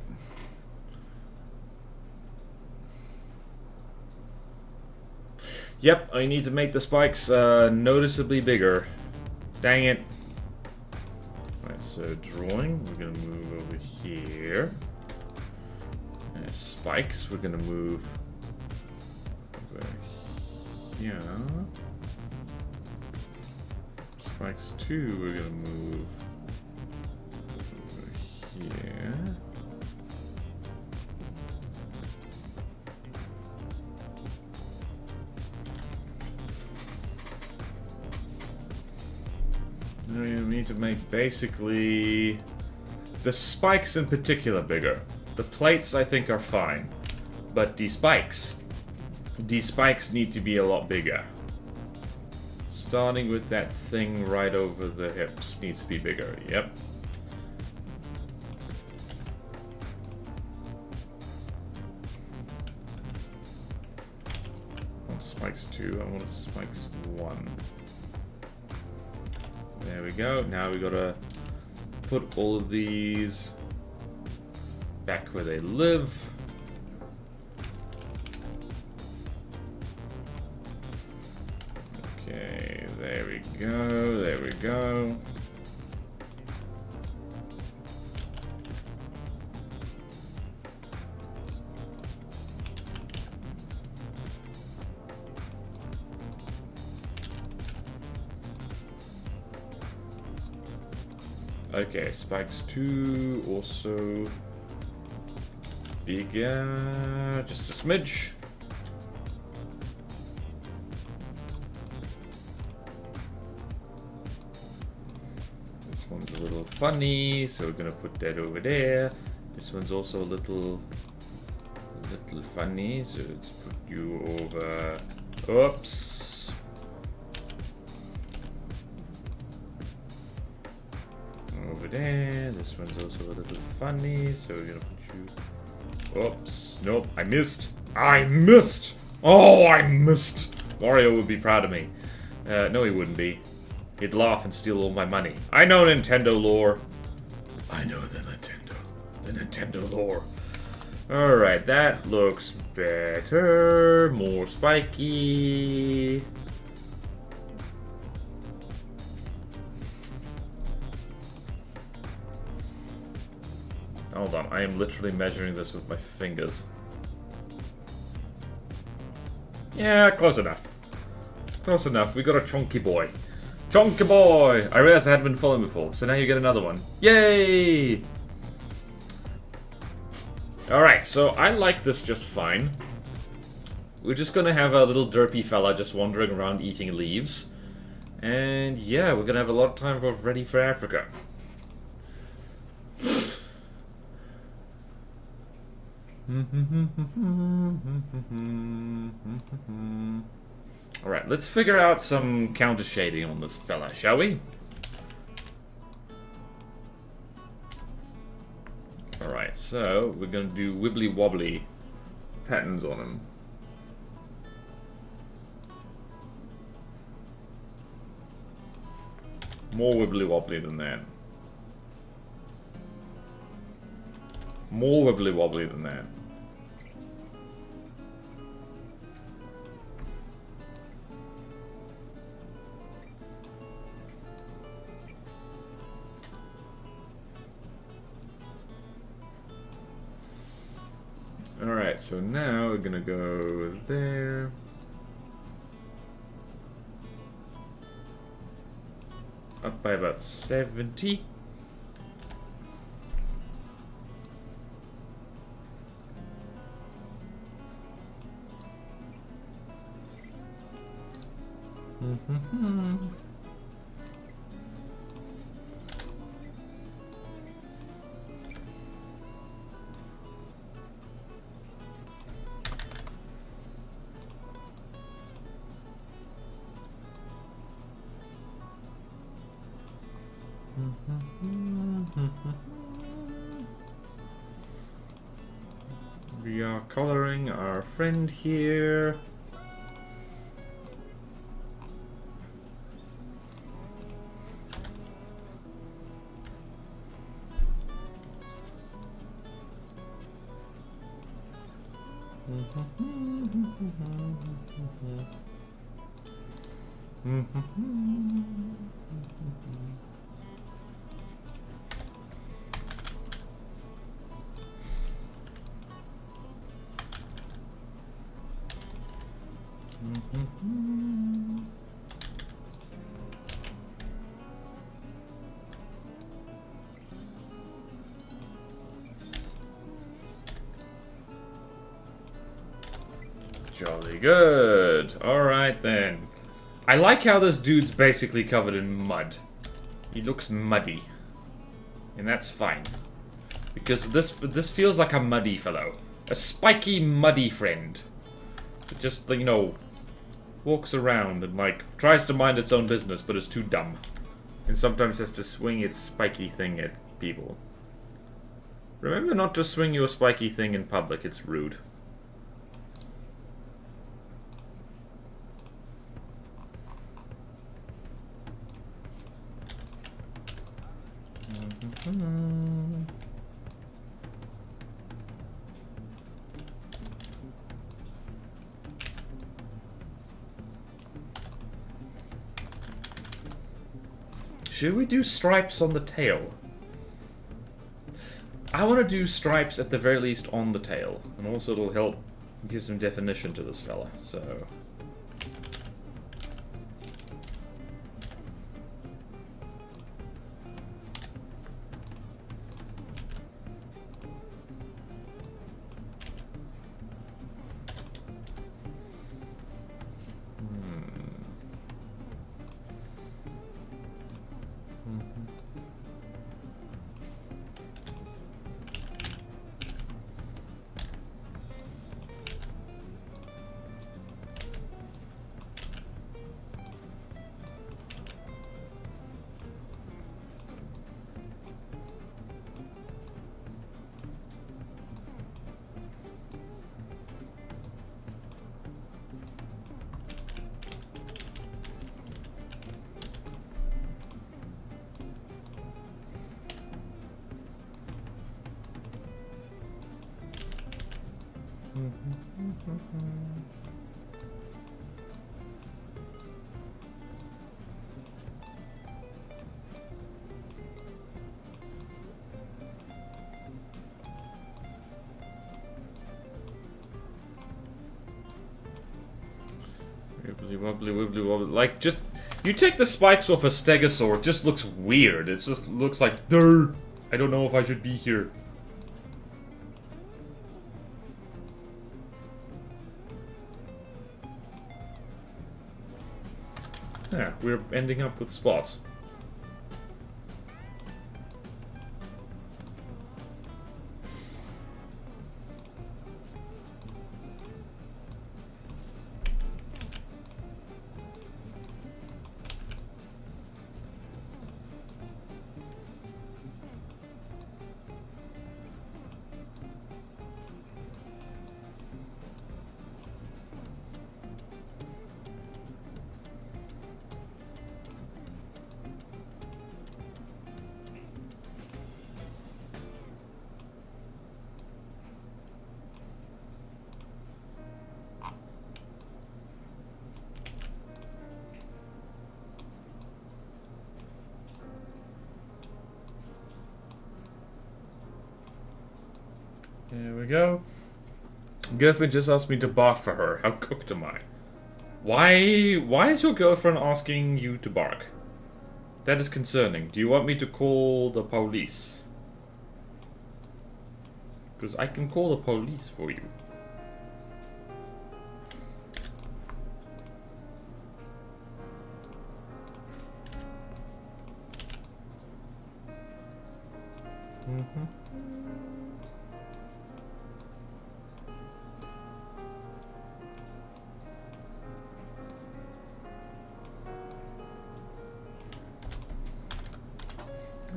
Yep, I need to make the spikes noticeably bigger. Dang it. Alright, so drawing, we're gonna move over here. And spikes, we're gonna move over here. Spikes 2, we're gonna move over here. Now you need to make basically the spikes in particular bigger. The plates I think are fine, but these spikes need to be a lot bigger. Starting with that thing right over the hips needs to be bigger, yep. I want spikes 2, I want spikes 1. There we go, now we gotta put all of these back where they live. Okay, there we go, there we go. Okay, spikes 2 also bigger, just a smidge. This one's a little funny, so we're gonna put that over there. This one's also a little funny, so let's put you over. Oops. Over there. This one's also a little funny, so we're gonna put you. Oops. Nope. I missed. I missed. Oh, I missed. Mario would be proud of me. No, he wouldn't be. He'd laugh and steal all my money. I know Nintendo lore. I know the Nintendo lore. Alright, that looks better. More spiky. Hold on, I am literally measuring this with my fingers. Yeah, close enough. Close enough, we got a chunky boy. Chunky boy! I realized I hadn't been following before, so now you get another one. Yay! Alright, so I like this just fine. We're just gonna have a little derpy fella just wandering around eating leaves. And yeah, we're gonna have a lot of time for Ready for Africa. Alright, let's figure out some counter shading on this fella, shall we? Alright, so we're gonna do wibbly wobbly patterns on him. More wibbly wobbly than that. More wibbly wobbly than that. Alright, so now we're gonna go there. Up by about 70. We are coloring our friend here. Jolly good. Alright then. I like how this dude's basically covered in mud. He looks muddy. And that's fine. Because this feels like a muddy fellow. A spiky, muddy friend. That just, you know, walks around and, like, tries to mind its own business, but is too dumb. And sometimes has to swing its spiky thing at people. Remember not to swing your spiky thing in public, it's rude. Should we do stripes on the tail? I want to do stripes at the very least on the tail. And also it'll help give some definition to this fella, so... Wibbly wobbly wibbly wobbly. Like, just... You take the spikes off a stegosaur, it just looks weird. It just looks like dirt. I don't know if I should be here. Yeah, we're ending up with spots. There we go. Girlfriend just asked me to bark for her. How cooked am I? Why is your girlfriend asking you to bark? That is concerning. Do you want me to call the police? Because I can call the police for you.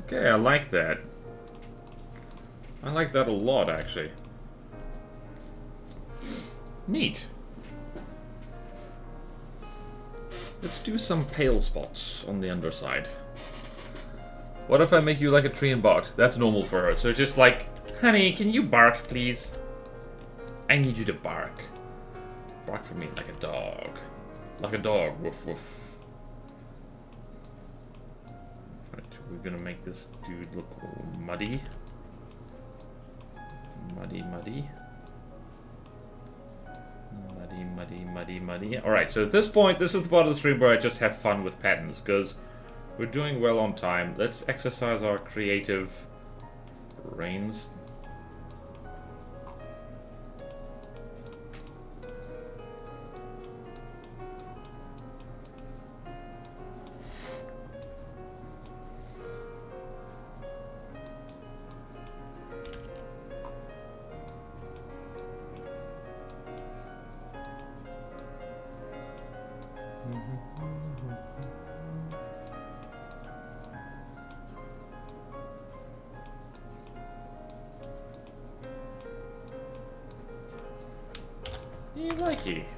Okay, I like that. I like that a lot, actually. Neat. Let's do some pale spots on the underside. What if I make you like a tree and bark? That's normal for her. So just like, honey, can you bark, please? I need you to bark. Bark for me like a dog. Like a dog. Woof woof. Right, we're gonna make this dude look all muddy. Muddy, muddy. Muddy, muddy, muddy, muddy. Alright, so at this point, this is the part of the stream where I just have fun with patterns, because we're doing well on time. Let's exercise our creative reins.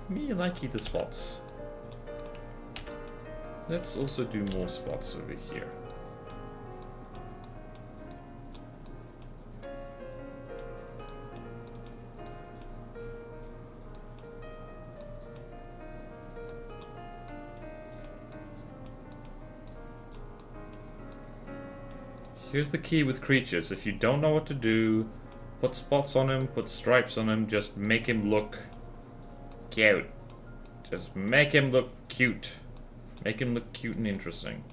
Me likey the spots. Let's also do more spots over here. Here's the key with creatures. If you don't know what to do, put spots on him, put stripes on him, just make him look cute. Just make him look cute. Make him look cute and interesting.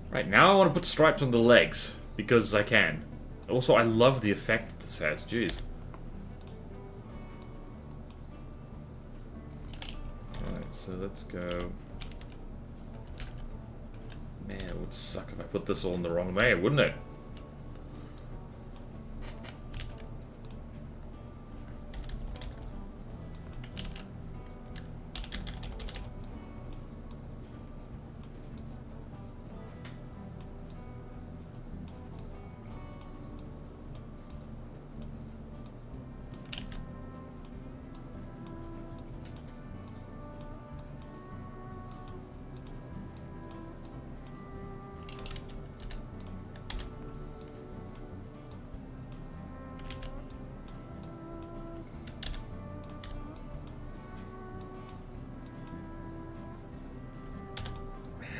Right, now I want to put stripes on the legs, because I can. Also, I love the effect that this has, jeez. Alright, so let's go... Man, it would suck if I put this all in the wrong way, wouldn't it?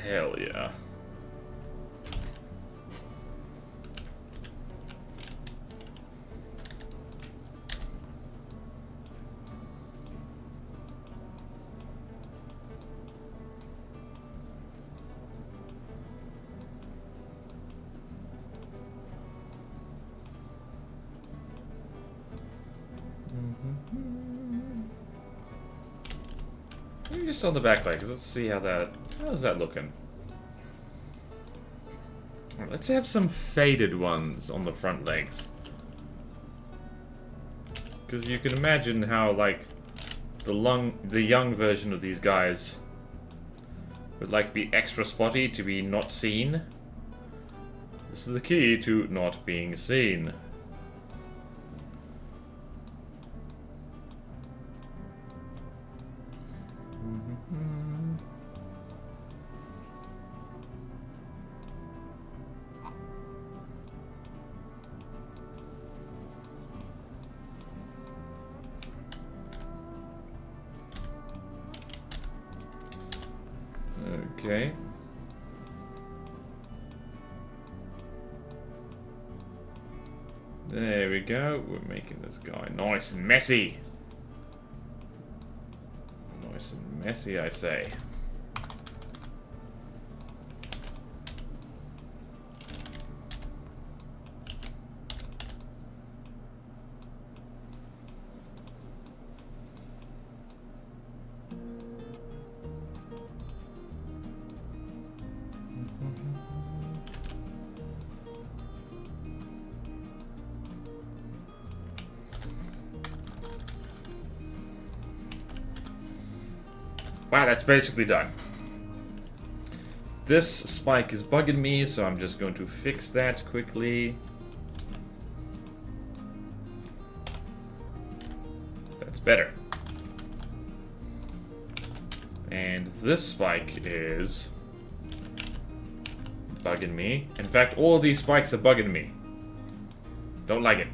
Hell yeah. Maybe just on the back legs. Let's see how's that looking. Let's have some faded ones on the front legs. Because you can imagine how, like, the young version of these guys would, like, be extra spotty to be not seen. This is the key to not being seen. Okay. There we go. We're making this guy nice and messy. Nice and messy, I say. Wow, that's basically done. This spike is bugging me, so I'm just going to fix that quickly. That's better. And this spike is bugging me. In fact, all of these spikes are bugging me. Don't like it.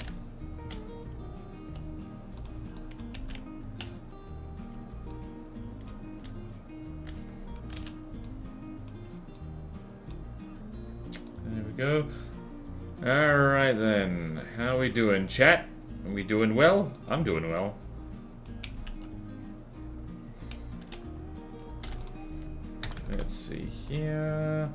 There we go. Alright then. How we doing, chat? Are we doing well? I'm doing well. Let's see here.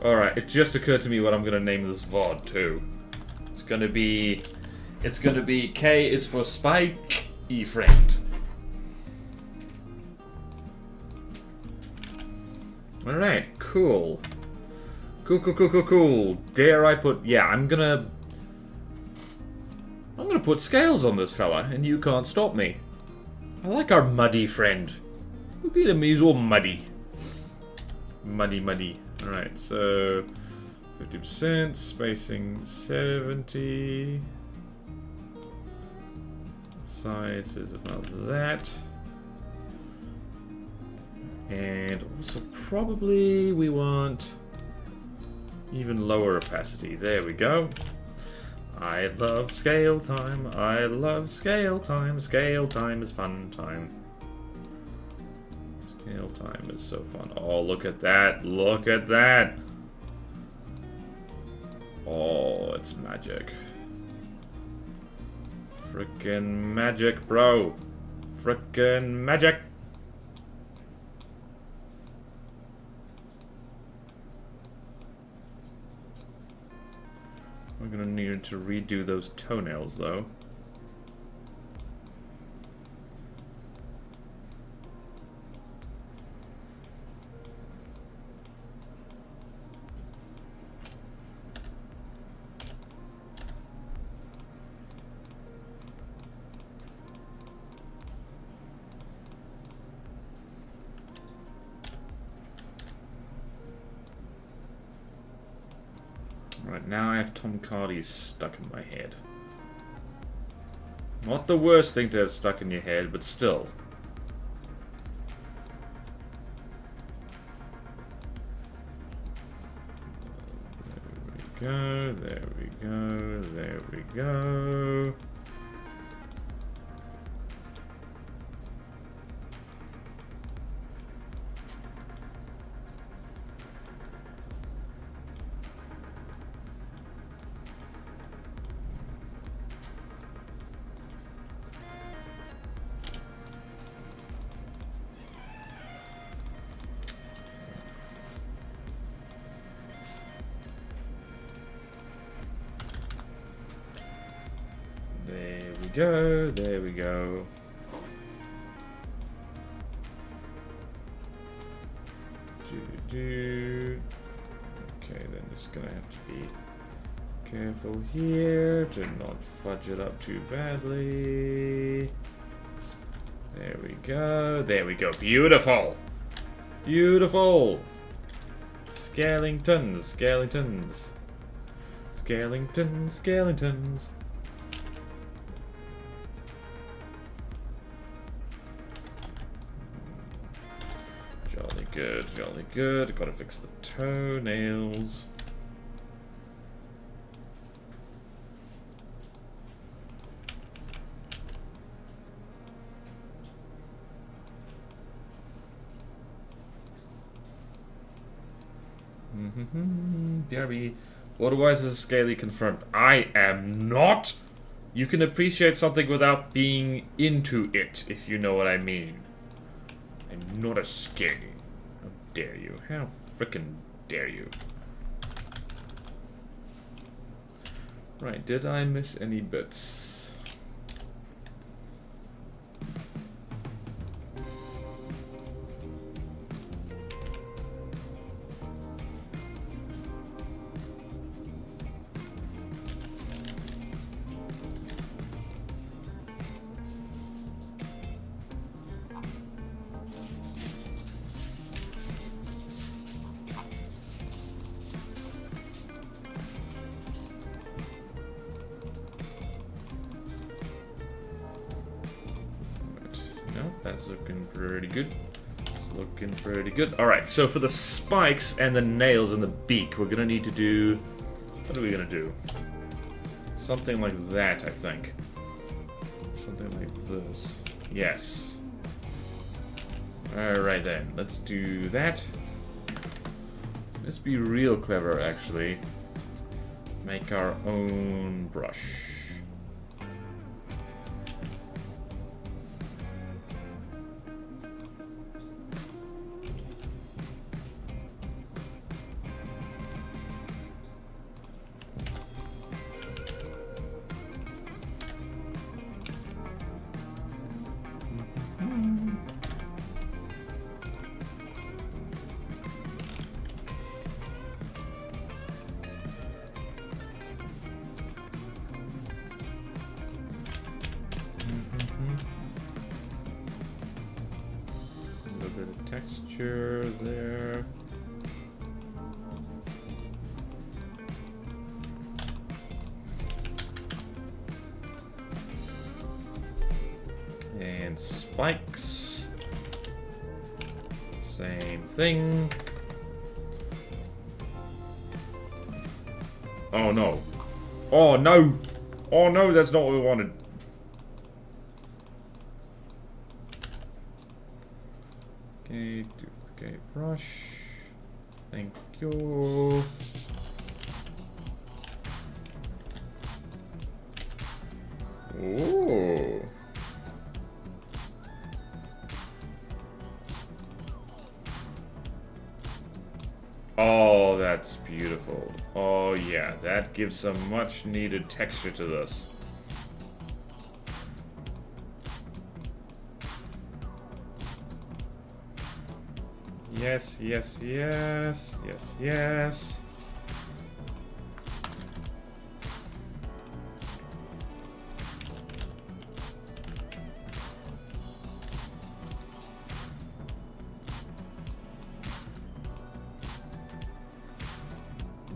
Alright, it just occurred to me what I'm gonna name this VOD too. It's gonna be K is for Spike, E friend. Alright, cool. Cool. Dare I put... Yeah, I'm gonna put scales on this fella, and you can't stop me. I like our muddy friend. Look at him, he's all muddy. Muddy. Alright, so... 50%, spacing 70... Size is about that. And also probably we want... even lower opacity. There we go. I love scale time. I love scale time. Scale time is fun time. Scale time is so fun. Oh, look at that. Look at that. Oh, it's magic. Frickin' magic, bro. Frickin' magic. We're gonna need to redo those toenails, though. Right, now I have Tom Hardy's stuck in my head. Not the worst thing to have stuck in your head, but still. There we go. There we go. Okay, then just gonna have to be careful here to not fudge it up too badly. There we go. Beautiful! Beautiful! Scalingtons. Jolly good. Gotta fix the toenails. BRB. Otherwise is scaly confirmed. I am not! You can appreciate something without being into it, if you know what I mean. I'm not a scaly. How dare you? How frickin' dare you? Right, did I miss any bits? That's looking pretty good. It's looking pretty good. Alright, so for the spikes and the nails and the beak, we're gonna need to do... What are we gonna do? Something like that, I think. Something like this. Yes. Alright then, let's do that. Let's be real clever, actually. Make our own brush. Texture there. And spikes. Same thing. Oh no. Oh no! Oh no, that's not what we wanted. Okay, duplicate brush. Thank you. Ooh. Oh, that's beautiful. Oh yeah, that gives some much needed texture to this. Yes, yes, yes, yes, yes.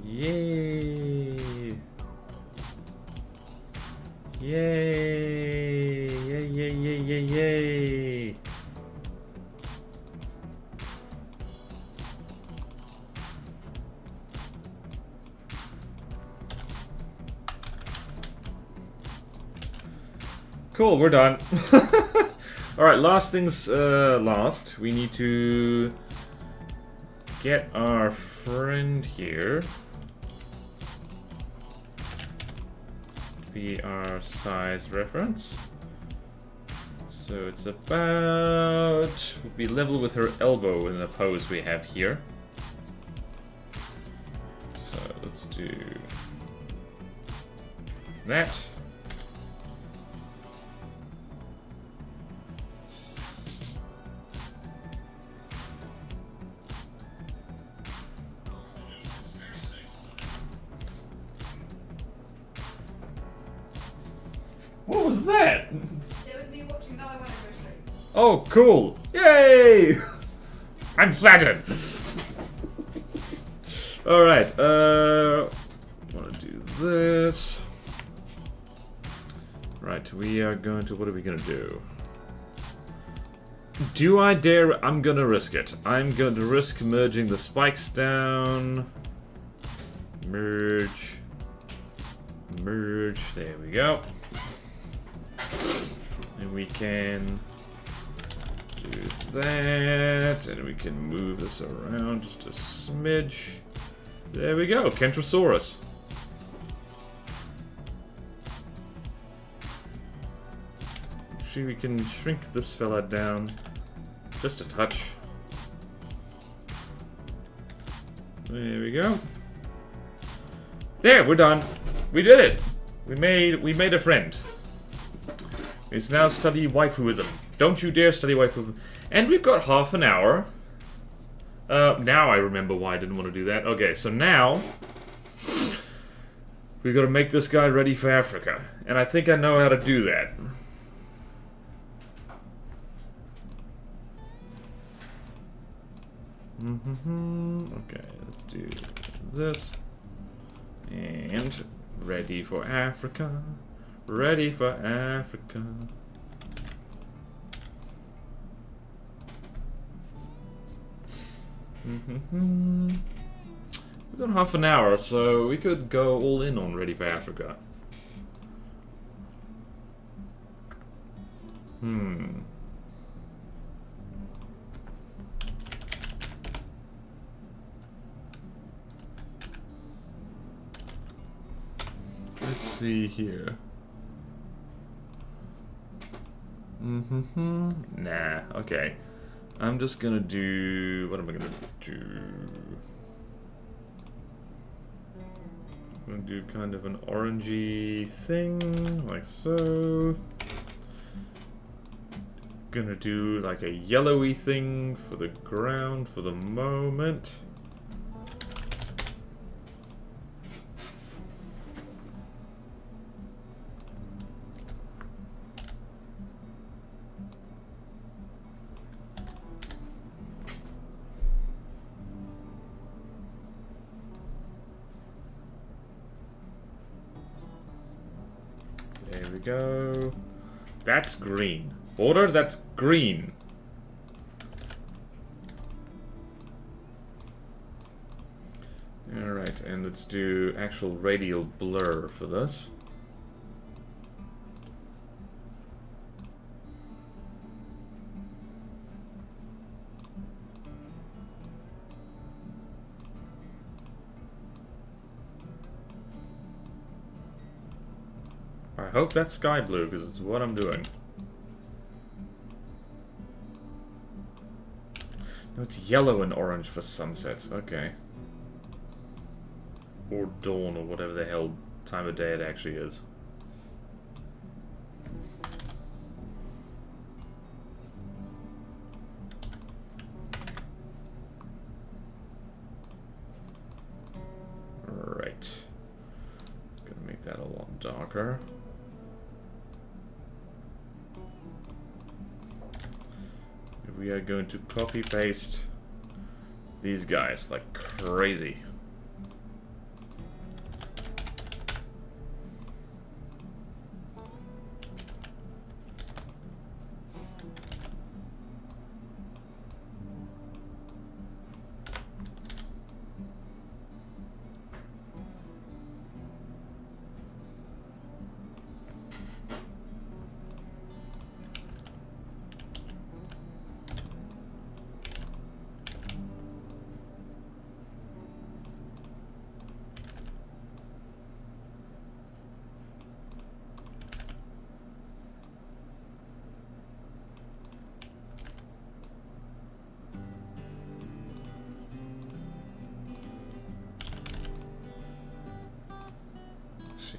Yay! Yay! Yay! Yay! Yay! Yay! Yay! Cool, we're done. Alright, last things last. We need to get our friend here to be our size reference. So it's about... We'll be level with her elbow in the pose we have here. So let's do that. What was that? It was me watching another one of your streams. Oh, cool! Yay! I'm flattered. All right. Want to do this? Right. We are going to. What are we gonna do? Do I dare? I'm gonna risk it. I'm going to risk merging the spikes down. Merge. Merge. There we go. And we can do that, and we can move this around just a smidge. There we go, Kentrosaurus. Actually, we can shrink this fella down just a touch. There we go. There, we're done. We did it. We made a friend. It's now study waifuism. Don't you dare study waifuism. And we've got half an hour. Now I remember why I didn't want to do that. Okay, so now we've got to make this guy ready for Africa. And I think I know how to do that. Okay, let's do this. And ready for Africa. Ready for Africa. We've got half an hour, so we could go all in on Ready for Africa. Let's see here. Nah, okay. I'm just gonna do... What am I gonna do? I'm gonna do kind of an orangey thing, like so. Gonna do like a yellowy thing for the ground for the moment. There we go. That's green. Order, that's green. Alright, and let's do actual radial blur for this. I hope that's sky blue, because it's what I'm doing. No, it's yellow and orange for sunsets. Okay. Or dawn, or whatever the hell time of day it actually is. Right. Gonna make that a lot darker. We are going to copy paste these guys like crazy.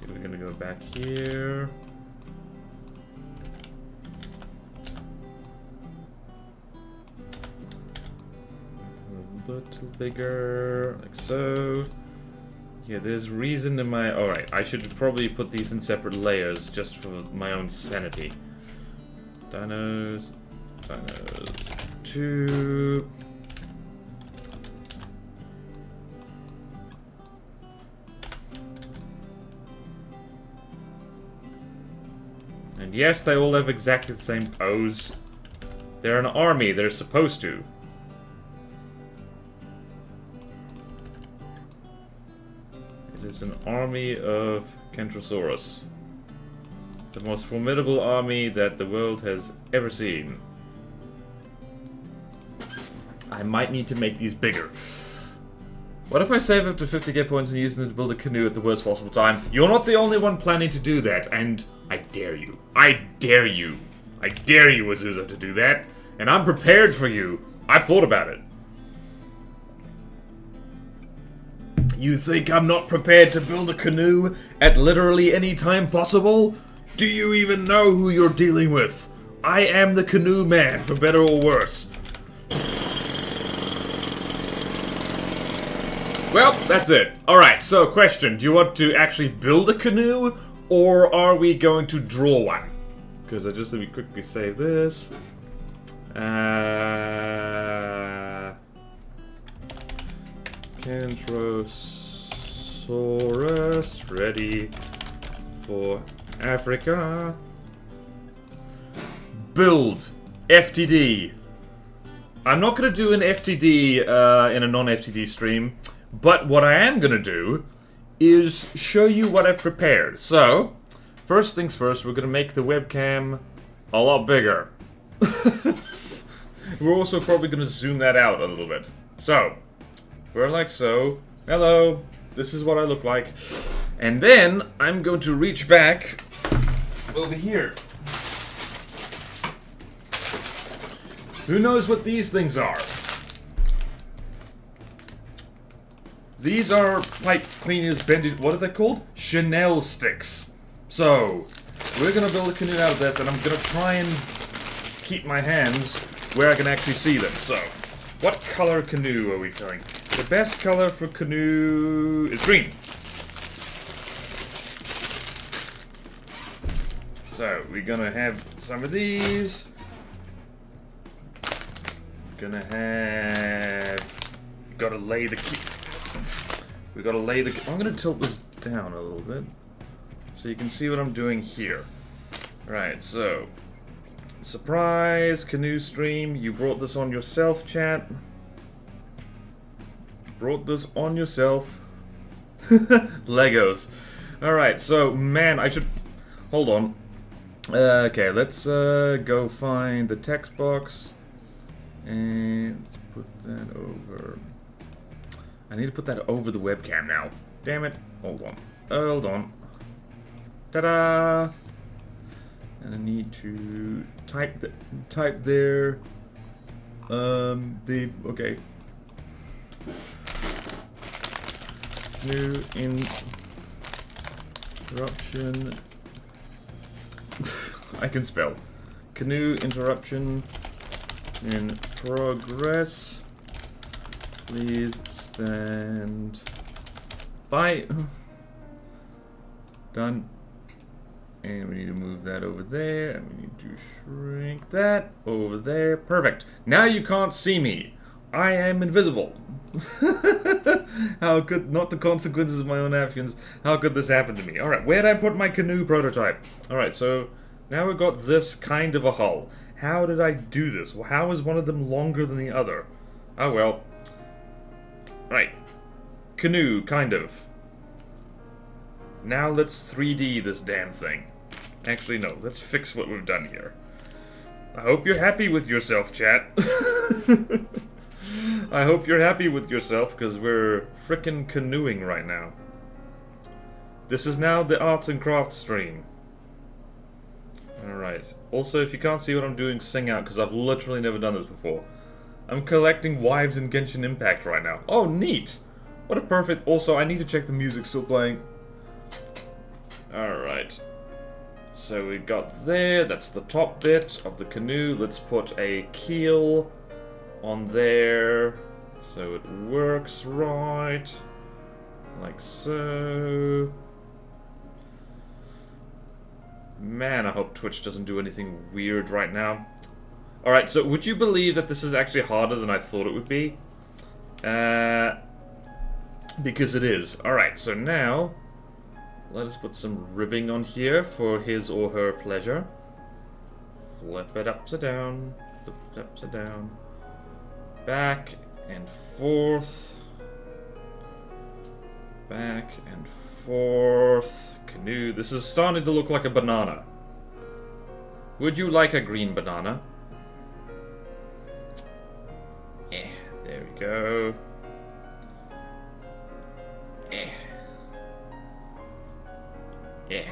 We're gonna go back here. A little bigger, like so. Yeah, there's reason in my... Alright, I should probably put these in separate layers just for my own sanity. Dinos, 2... And yes, they all have exactly the same pose. They're an army, they're supposed to. It is an army of Kentrosaurus. The most formidable army that the world has ever seen. I might need to make these bigger. What if I save up to 50k points and use them to build a canoe at the worst possible time? You're not the only one planning to do that, and I dare you. I dare you. I dare you, Azusa, to do that. And I'm prepared for you. I've thought about it. You think I'm not prepared to build a canoe at literally any time possible? Do you even know who you're dealing with? I am the canoe man, for better or worse. Well, that's it. Alright, so question. Do you want to actually build a canoe? Or are we going to draw one? Because let me quickly save this. Kentrosaurus, ready for Africa. Build. FTD. I'm not going to do an FTD in a non-FTD stream, but what I am going to do is show you what I've prepared. So, first things first, we're going to make the webcam a lot bigger. We're also probably going to zoom that out a little bit. So, we're like so. Hello, this is what I look like. And then, I'm going to reach back over here. Who knows what these things are? These are pipe cleaners, bended. What are they called? Chanel sticks. So, we're gonna build a canoe out of this, and I'm gonna try and keep my hands where I can actually see them. So, what color canoe are we filling? The best color for canoe is green. So, we're gonna have some of these. Gonna have. Gotta lay the key. We gotta lay the. I'm gonna tilt this down a little bit so you can see what I'm doing here. Right, so. Surprise canoe stream. You brought this on yourself, chat. Brought this on yourself. Legos. Alright, so, man, I should. Hold on. Okay, let's go find the text box. And let's put that over. I need to put that over the webcam now. Damn it. Hold on. Hold on. Ta-da! And I need to type there. Okay. New interruption. I can spell. Canoe interruption. In progress. Please stand by. Done. And we need to move that over there. And we need to shrink that over there. Perfect. Now you can't see me. I am invisible. How could, not the consequences of my own actions, how could this happen to me? Alright, where did I put my canoe prototype? Alright, so now we've got this kind of a hull. How did I do this? How is one of them longer than the other? Oh well. Right. Canoe, kind of. Now let's 3D this damn thing. Actually, no. Let's fix what we've done here. I hope you're happy with yourself, chat. I hope you're happy with yourself, because we're frickin' canoeing right now. This is now the arts and crafts stream. Alright. Also, if you can't see what I'm doing, sing out, because I've literally never done this before. I'm collecting wives in Genshin Impact right now. Oh, neat! What a perfect... Also, I need to check the music's still playing. Alright. So we've got there, that's the top bit of the canoe. Let's put a keel on there, so it works right. Like so. Man, I hope Twitch doesn't do anything weird right now. Alright, so would you believe that this is actually harder than I thought it would be? Because it is. Alright, so now, let us put some ribbing on here for his or her pleasure. Flip it upside down. Flip it upside down. Back and forth. Back and forth. Canoe. This is starting to look like a banana. Would you like a green banana? Yeah, there we go. Yeah. Yeah.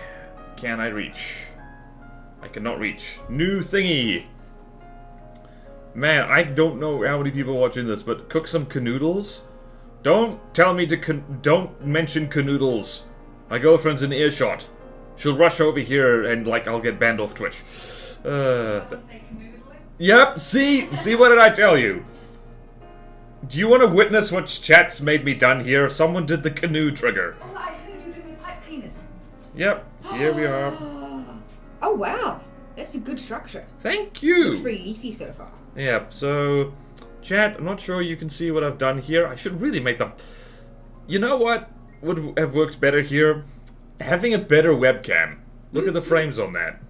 Can I reach? I cannot reach. New thingy! Man, I don't know how many people are watching this, but cook some canoodles? Don't tell me to don't mention canoodles. My girlfriend's in earshot. She'll rush over here and, like, I'll get banned off Twitch. Yep, see what did I tell you? Do you want to witness what chat's made me done here? Someone did the canoe trigger. Oh, I heard you doing the pipe cleaners. Yep, here we are. Oh, wow. That's a good structure. Thank you. It's very leafy so far. Yeah, so, chat, I'm not sure you can see what I've done here. I should really make them... You know what would have worked better here? Having a better webcam. Look at the frames on that.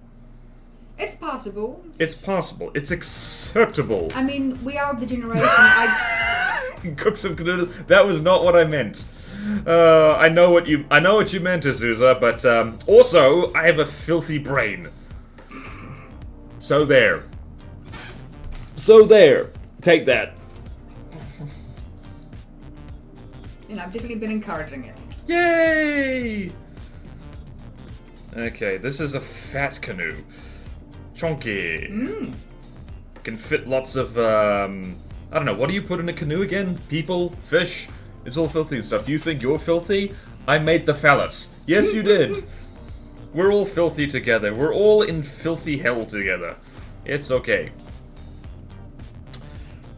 It's possible. It's possible. It's acceptable. I mean, we are of the generation. Cook some canoe. That was not what I meant. I know what you meant, Azusa, but also I have a filthy brain. So there. So there. Take that. And I've definitely been encouraging it. Yay! Okay, this is a fat canoe. Chunky. Can fit lots of, I don't know, what do you put in a canoe again? People? Fish? It's all filthy and stuff. Do you think you're filthy? I made the phallus. Yes, you did. We're all filthy together. We're all in filthy hell together. It's okay.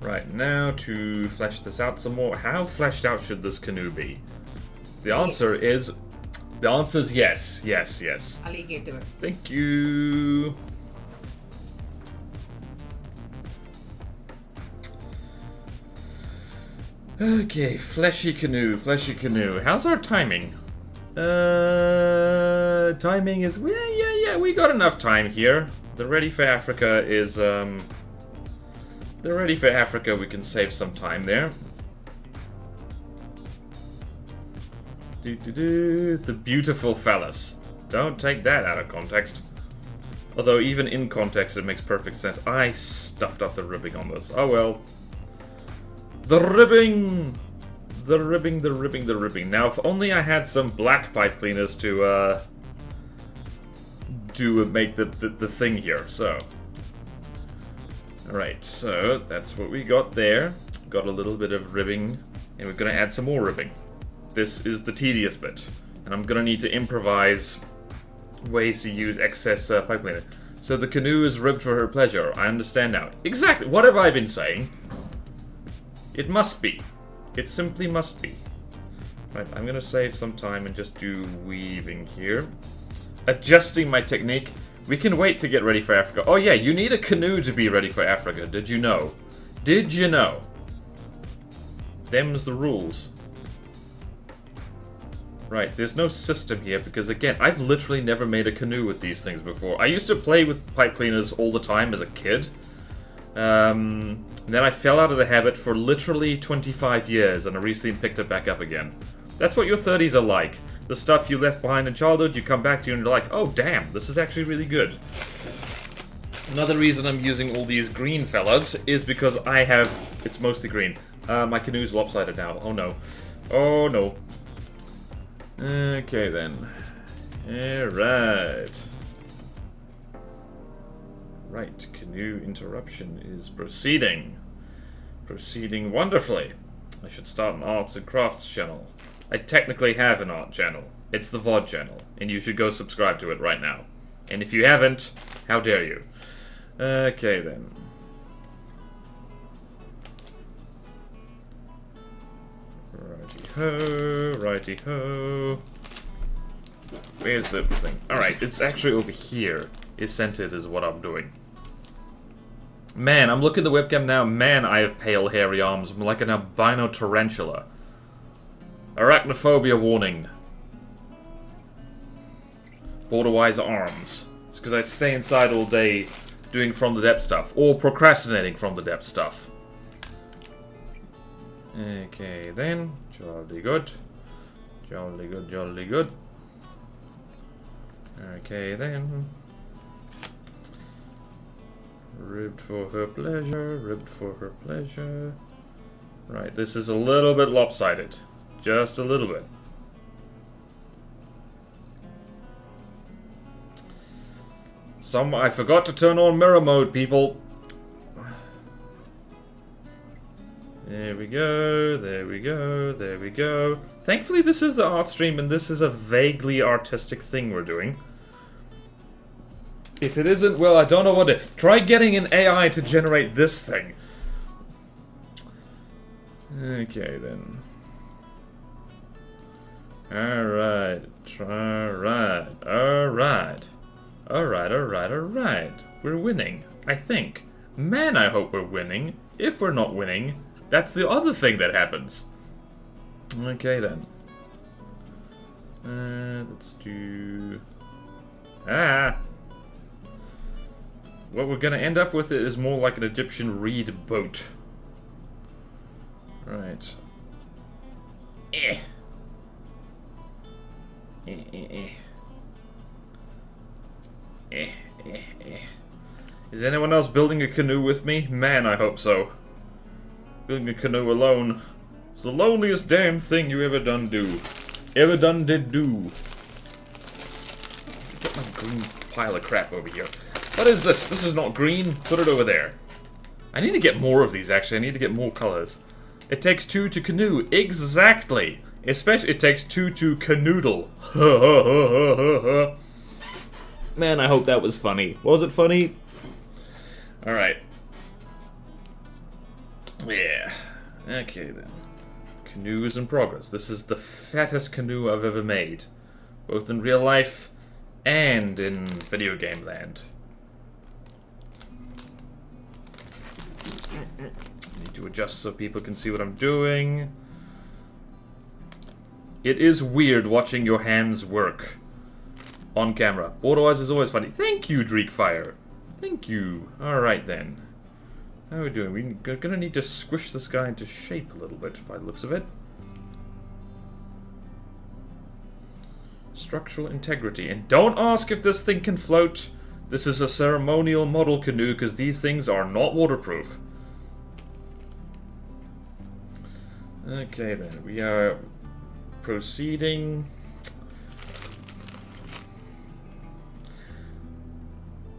Right, now to flesh this out some more. How fleshed out should this canoe be? The answer is... The answer is yes. Yes, yes. I'll let you get to it. Thank you. Okay, fleshy canoe, fleshy canoe. How's our timing? Timing is... Yeah, we got enough time here. The Ready for Africa is, The Ready for Africa, we can save some time there. The beautiful phallus. Don't take that out of context. Although, even in context, it makes perfect sense. I stuffed up the ribbing on this. Oh well. The ribbing! The ribbing, the ribbing, the ribbing. Now, if only I had some black pipe cleaners to make the thing here, so. Alright, so that's what we got there. Got a little bit of ribbing, and we're gonna add some more ribbing. This is the tedious bit, and I'm gonna need to improvise ways to use excess pipe cleaner. So the canoe is ribbed for her pleasure. I understand now. Exactly. What have I been saying? It must be. It simply must be. Right, I'm gonna save some time and just do weaving here. Adjusting my technique. We can wait to get ready for Africa. Oh yeah, you need a canoe to be ready for Africa. Did you know? Did you know? Them's the rules. Right, there's no system here because, again, I've literally never made a canoe with these things before. I used to play with pipe cleaners all the time as a kid. And then I fell out of the habit for literally 25 years, and I recently picked it back up again. That's what your 30s are like. The stuff you left behind in childhood, you come back to and you're like, oh damn, this is actually really good. Another reason I'm using all these green fellas is because I have... It's mostly green. My canoe's lopsided now. Oh no. Oh no. Okay then. Alright. Right, canoe interruption is proceeding. Proceeding wonderfully. I should start an arts and crafts channel. I technically have an art channel. It's the VOD channel, and you should go subscribe to it right now. And if you haven't, how dare you? Okay then. Righty-ho, righty-ho. Where's the thing? Alright, it's actually over here. Is centered is what I'm doing. Man, I'm looking at the webcam now. Man, I have pale, hairy arms. I'm like an albino tarantula. Arachnophobia warning. Borderwise arms. It's because I stay inside all day doing from the depth stuff. Or procrastinating from the depth stuff. Okay, then. Jolly good. Jolly good, jolly good. Okay, then. Ribbed for her pleasure, ribbed for her pleasure. Right, this is a little bit lopsided. Just a little bit. I forgot to turn on mirror mode, people. There we go, there we go, there we go. Thankfully this is the art stream and this is a vaguely artistic thing we're doing. If it isn't, well, I don't know what it... Try getting an AI to generate this thing. Okay, then. Alright. Alright. Alright. Alright, alright, alright. We're winning, I think. Man, I hope we're winning. If we're not winning, that's the other thing that happens. Okay, then. Let's do... Ah! what we're gonna end up with is more like an Egyptian reed boat. Right. Eh. Eh, eh, eh. Eh, eh, eh. Is anyone else building a canoe with me? Man, I hope so. Building a canoe alone. It's the loneliest damn thing you ever done do. Ever done did do. Get my green pile of crap over here. What is this? This is not green. Put it over there. I need to get more of these, actually. I need to get more colors. It takes 2 to canoe. Exactly. Especially, it takes 2 to canoodle. Man, I hope that was funny. Was it funny? Alright. Yeah. Okay, then. Canoe is in progress. This is the fattest canoe I've ever made. Both in real life and in video game land. Need to adjust so people can see what I'm doing. It is weird watching your hands work on camera. Otherwise, is always funny. Thank you, Dreekfire. Thank you. Alright then. How are we doing? We're gonna need to squish this guy into shape a little bit by the looks of it. Structural integrity. And don't ask if this thing can float. This is a ceremonial model canoe because these things are not waterproof. Okay then, we are proceeding.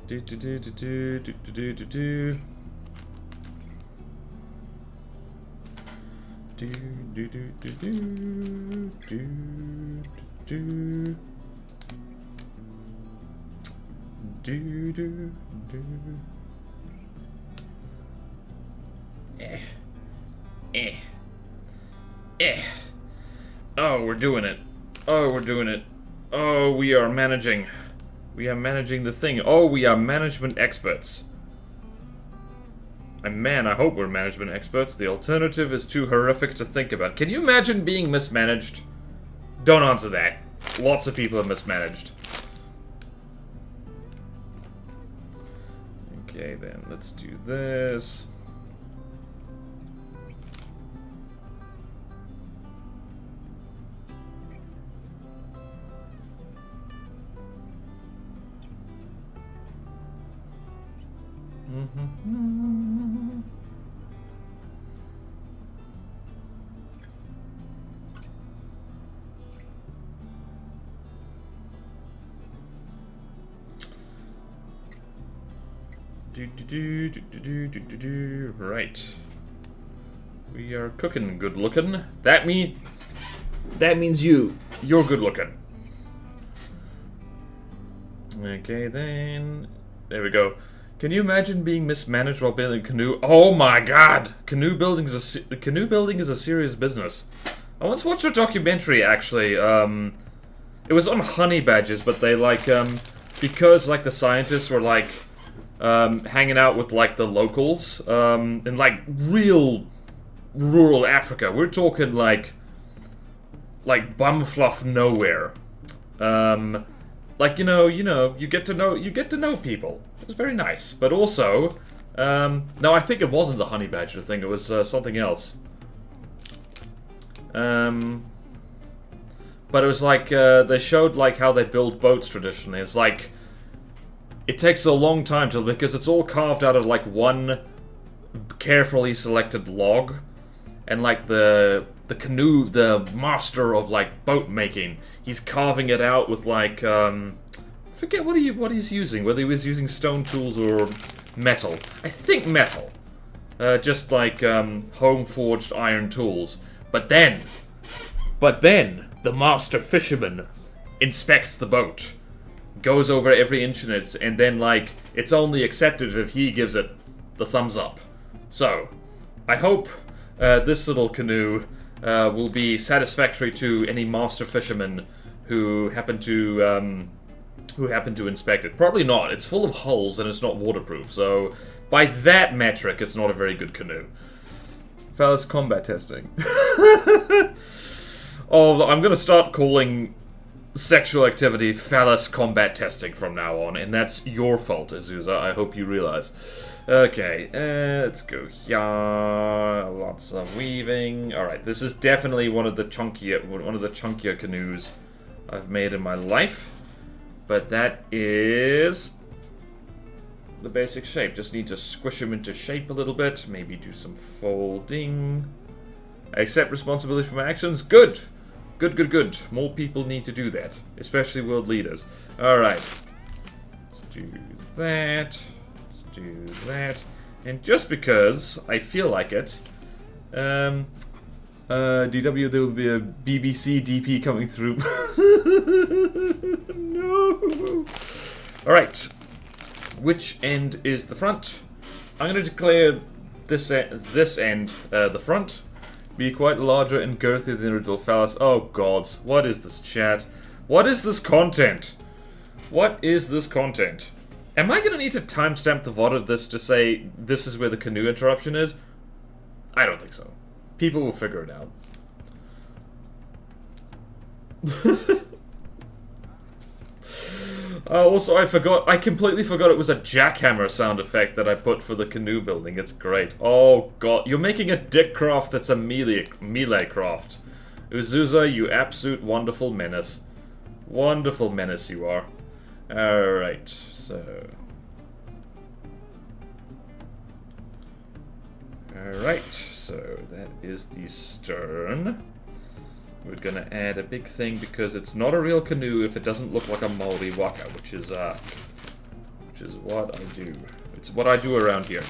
Do do do do do do do do do. Do do do do do do do do do do. Oh, we're doing it. Oh, we're doing it. Oh, we are managing. We are managing the thing. Oh, we are management experts. And man, I hope we're management experts. The alternative is too horrific to think about. Can you imagine being mismanaged? Don't answer that. Lots of people are mismanaged. Okay, then, let's do this. Right. We are cooking good looking. That means you're good looking. Okay then. There we go. Can you imagine being mismanaged while building a canoe? Oh my god! Canoe building is a serious business. I once watched a documentary actually. It was on honey badgers, but they because the scientists were hanging out with the locals in real rural Africa. We're talking like bumfluff nowhere. You get to know people. It was very nice, but also, no, I think it wasn't the honey badger thing. It was something else. But it was they showed how they build boats traditionally. It's it takes a long time because it's all carved out of one carefully selected log, and the canoe, the master of boat making, he's carving it out with forget what he's using, whether he was using stone tools or metal. I think metal. Just home forged iron tools. But then the master fisherman inspects the boat, goes over every inch in it, and then it's only accepted if he gives it the thumbs up. So I hope this little canoe will be satisfactory to any master fishermen who happen to inspect it. Probably not. It's full of holes and it's not waterproof. So by that metric, it's not a very good canoe. Fellas, combat testing. Oh, I'm gonna start calling sexual activity, phallus combat testing from now on, and that's your fault, Azusa. I hope you realize. Okay, let's go here. Lots of weaving. All right, this is definitely one of the chunkier canoes I've made in my life, but that is the basic shape. Just need to squish them into shape a little bit. Maybe do some folding. Accept responsibility for my actions. Good. Good, good, good. More people need to do that, especially world leaders. Alright. Let's do that. Let's do that. And just because I feel like it, DW, there will be a BBC DP coming through. No! Alright. Which end is the front? I'm going to declare this end the front. Be quite larger and girthier than the original phallus. Oh god, what is this chat? What is this content? What is this content? Am I gonna need to timestamp the VOD of this to say this is where the canoe interruption is? I don't think so. People will figure it out. Also, I completely forgot it was a jackhammer sound effect that I put for the canoe building. It's great. Oh god, you're making a dick craft that's a melee craft. Uzuza, you absolute wonderful menace. Wonderful menace you are. Alright, so... Alright, so that is the stern. We're gonna add a big thing because it's not a real canoe if it doesn't look like a Maori waka, which is what I do. It's what I do around here.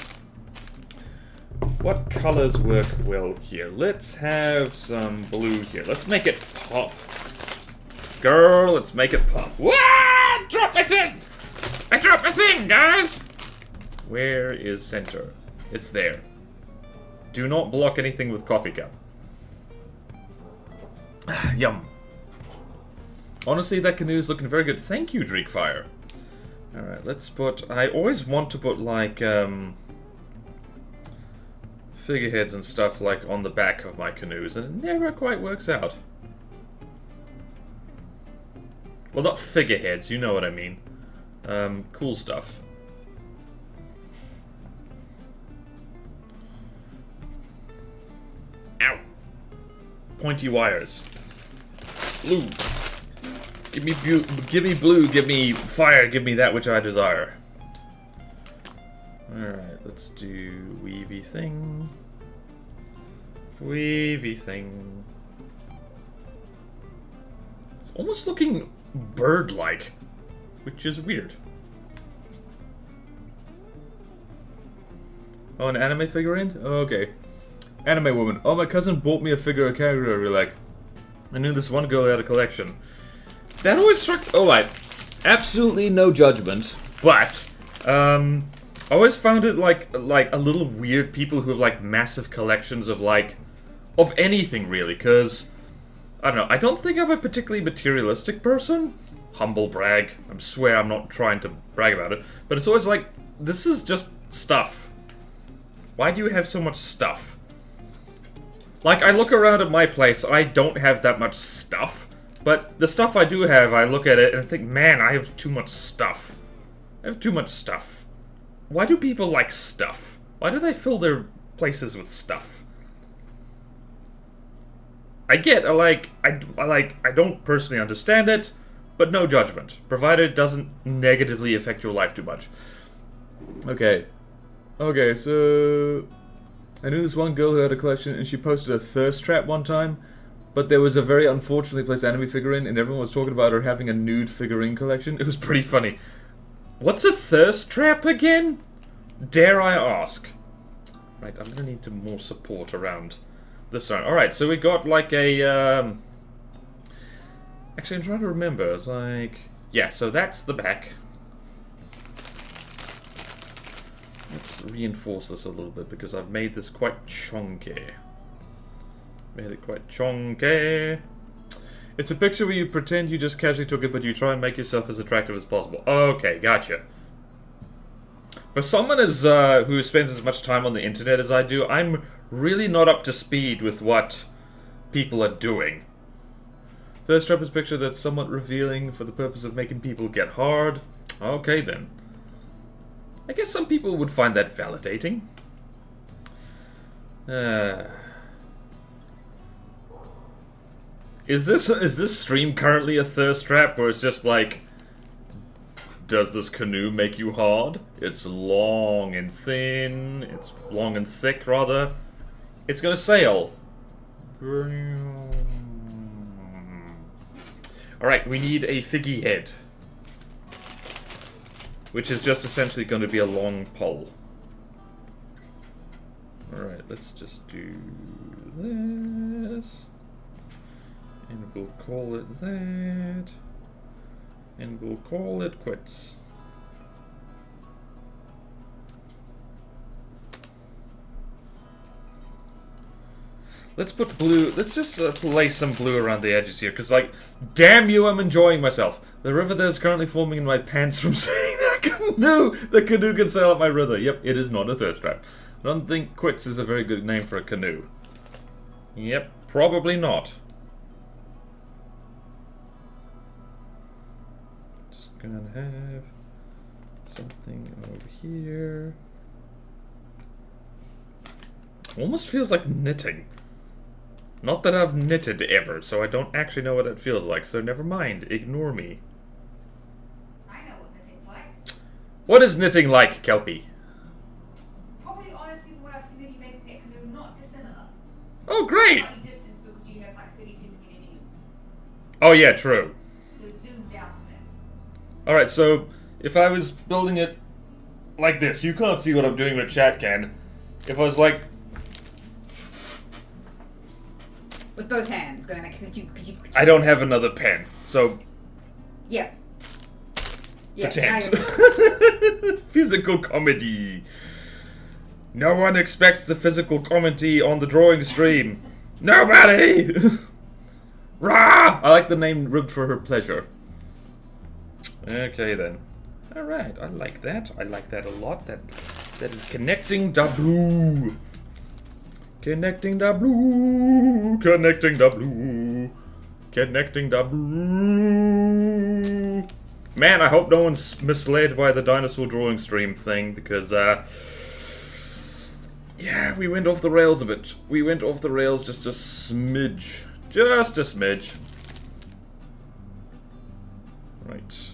What colors work well here? Let's have some blue here. Let's make it pop. Girl, let's make it pop. Wah! Drop my thing! I dropped my thing, guys! Where is center? It's there. Do not block anything with coffee cup. Yum. Honestly, that canoe's looking very good. Thank you, Dreekfire. Alright, let's put... I always want to put, like, figureheads and stuff, like, on the back of my canoes, and it never quite works out. Well, not figureheads, you know what I mean. Cool stuff. Ow! Pointy wires. Blue. Give me blue, give me fire, give me that which I desire. Alright, let's do weavy thing. Weavy thing. It's almost looking bird-like, which is weird. Oh, an anime figurine? Oh, okay. Anime woman. Oh, my cousin bought me a figure of character I really like. I knew this one girl had a collection. That always struck... Oh, like, absolutely no judgment, but, I always found it, like a little weird people who have, like, massive collections of, like, of anything, really, because, I don't know, I don't think I'm a particularly materialistic person. Humble brag. I swear I'm not trying to brag about it, but it's always like, this is just stuff. Why do you have so much stuff? Like, I look around at my place, I don't have that much stuff. But the stuff I do have, I look at it and I think, man, I have too much stuff. I have too much stuff. Why do people like stuff? Why do they fill their places with stuff? I don't personally understand it, but no judgment. Provided it doesn't negatively affect your life too much. Okay. Okay, so... I knew this one girl who had a collection, and she posted a thirst trap one time, but there was a very unfortunately placed anime figurine, and everyone was talking about her having a nude figurine collection. It was pretty funny. What's a thirst trap again? Dare I ask? Right, I'm gonna need more support around this one. Alright, so we got like a, Actually, I'm trying to remember. It's like... Yeah, so that's the back. Let's reinforce this a little bit because I've made this quite chunky. Made it quite chunky. It's a picture where you pretend you just casually took it, but you try and make yourself as attractive as possible. Okay, gotcha. For someone who spends as much time on the internet as I do, I'm really not up to speed with what people are doing. Thirst trap is a picture that's somewhat revealing for the purpose of making people get hard. Okay then. I guess some people would find that validating. Is this stream currently a thirst trap, or it's just like, does this canoe make you hard? It's long and thin. It's long and thick, rather. It's gonna sail. Alright, we need a figgy head. Which is just essentially going to be a long pole. Alright, let's just do this. And we'll call it that. And we'll call it quits. Let's put blue, let's just lay some blue around the edges here, because, like, damn you, I'm enjoying myself. The river that is currently forming in my pants from saying that canoe! The canoe can sail up my river. Yep, it is not a thirst trap. I don't think quits is a very good name for a canoe. Yep, probably not. Just gonna have something over here. Almost feels like knitting. Not that I've knitted ever, so I don't actually know what it feels like, so never mind, ignore me. I know what knitting's like. What is knitting like, Kelpie? Probably, honestly, from what I've seen of you making a canoe, not dissimilar. Oh, great! Slightly distance because you have like 30 centimeter needles. Oh yeah, true. So zoom down from it. Alright, so if I was building it like this, you can't see what I'm doing, but chat can. If I was like... With both hands, going like, could you... I don't have another pen, so... Yeah. Yeah. Pretend. Physical comedy. No one expects the physical comedy on the drawing stream. Nobody! Rah! I like the name Ribbed for Her Pleasure. Okay then. Alright, I like that. I like that a lot. That is connecting the blue. Connecting the blue. Connecting the blue. Connecting the blue. Man, I hope no one's misled by the dinosaur drawing stream thing, because, yeah, we went off the rails a bit. We went off the rails just a smidge. Just a smidge. Right.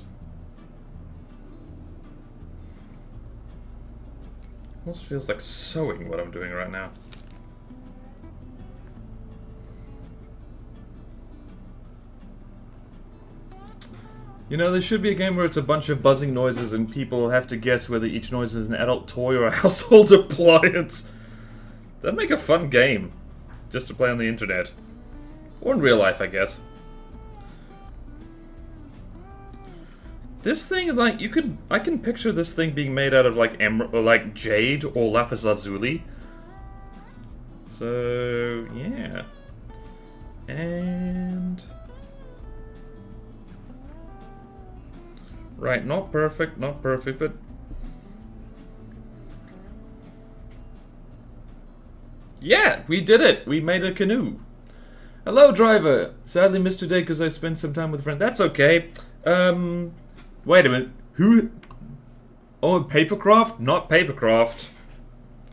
Almost feels like sewing what I'm doing right now. You know, there should be a game where it's a bunch of buzzing noises and people have to guess whether each noise is an adult toy or a household appliance. That'd make a fun game. Just to play on the internet. Or in real life, I guess. This thing, like, I can picture this thing being made out of, like, emerald, or, like, jade or lapis lazuli. So, yeah. And... right, not perfect, but... yeah, we did it! We made a canoe. Hello, driver! Sadly missed today because I spent some time with a friend. That's okay. Wait a minute. Who... oh, papercraft? Not papercraft.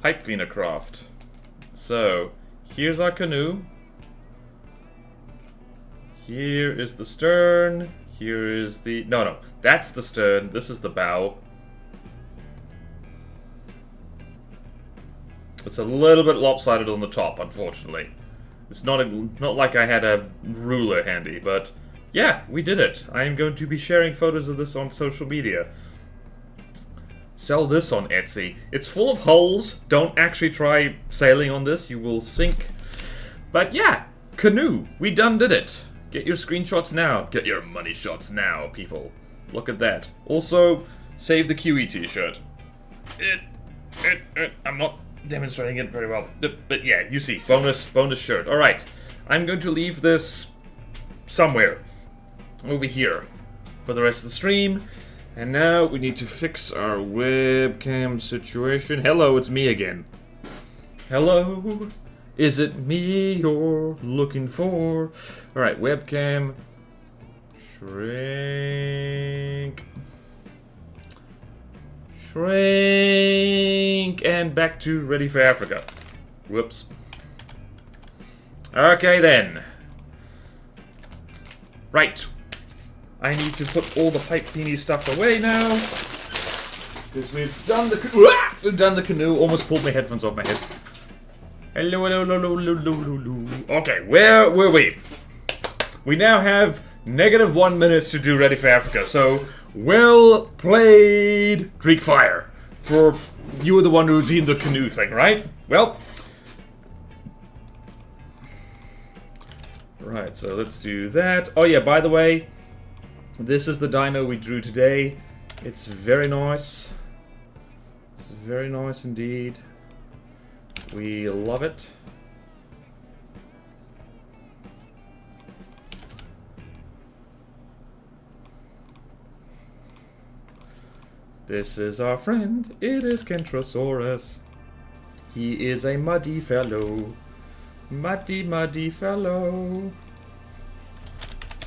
Pipe cleaner craft. So, here's our canoe. Here is the stern. Here is the... no, that's the stern. This is the bow. It's a little bit lopsided on the top, unfortunately. It's not like I had a ruler handy, but... yeah, we did it. I am going to be sharing photos of this on social media. Sell this on Etsy. It's full of holes. Don't actually try sailing on this. You will sink. But yeah, canoe. We done did it. Get your screenshots now. Get your money shots now, people. Look at that. Also, save the QE t-shirt. I'm not demonstrating it very well. But yeah, you see. Bonus shirt. Alright. I'm going to leave this somewhere. Over here. For the rest of the stream. And now we need to fix our webcam situation. Hello, it's me again. Hello. Is it me you're looking for? Alright, webcam. Shrink. Shrink. And back to Ready for Africa. Whoops. Okay then. Right. I need to put all the pipe cleaning stuff away now. Because we've done the canoe. Almost pulled my headphones off my head. Hello, hello, hello, hello, hello, hello. Okay, where were we? We now have -1 minutes to do Ready for Africa. So, well played, Greek Fire. For you were the one who did the canoe thing, right? Well. Right, so let's do that. Oh yeah, by the way, this is the dino we drew today. It's very nice. It's very nice indeed. We love it. This is our friend. It is Kentrosaurus. He is a muddy fellow. Muddy, muddy fellow.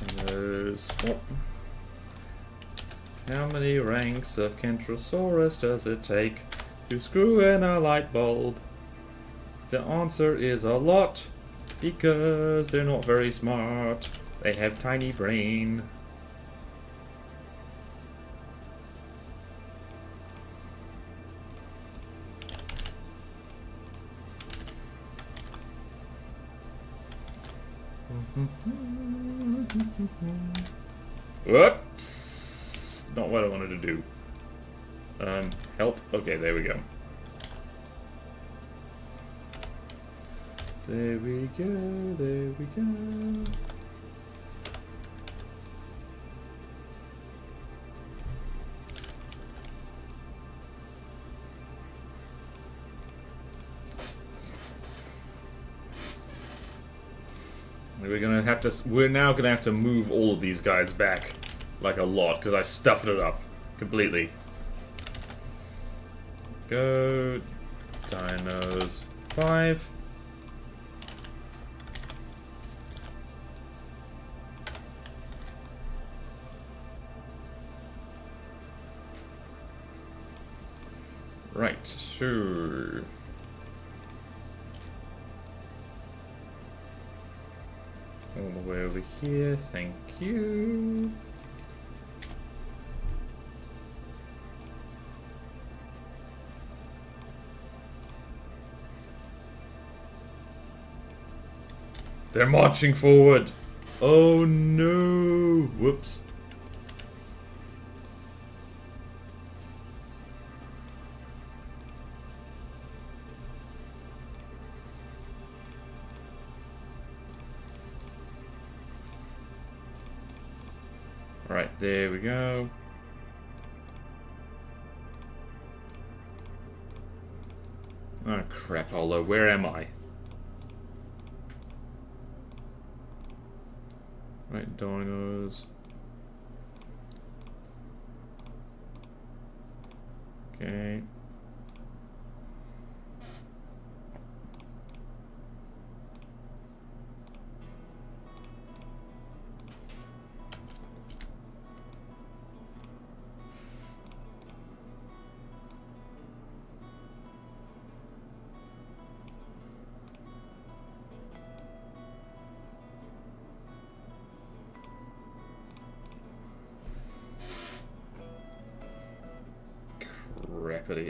And there's... Oh. How many ranks of Kentrosaurus does it take to screw in a light bulb? The answer is a lot, because they're not very smart. They have tiny brain. Whoops! Not what I wanted to do. Help. Okay, there we go. There we go, there we go. We're now gonna have to move all of these guys back like a lot because I stuffed it up completely. Go dinos 5. Right, so all the way over here, thank you. They're marching forward. Oh no! Whoops. Right, there we go. Oh crap, Olo, where am I? Right, dinos. Okay.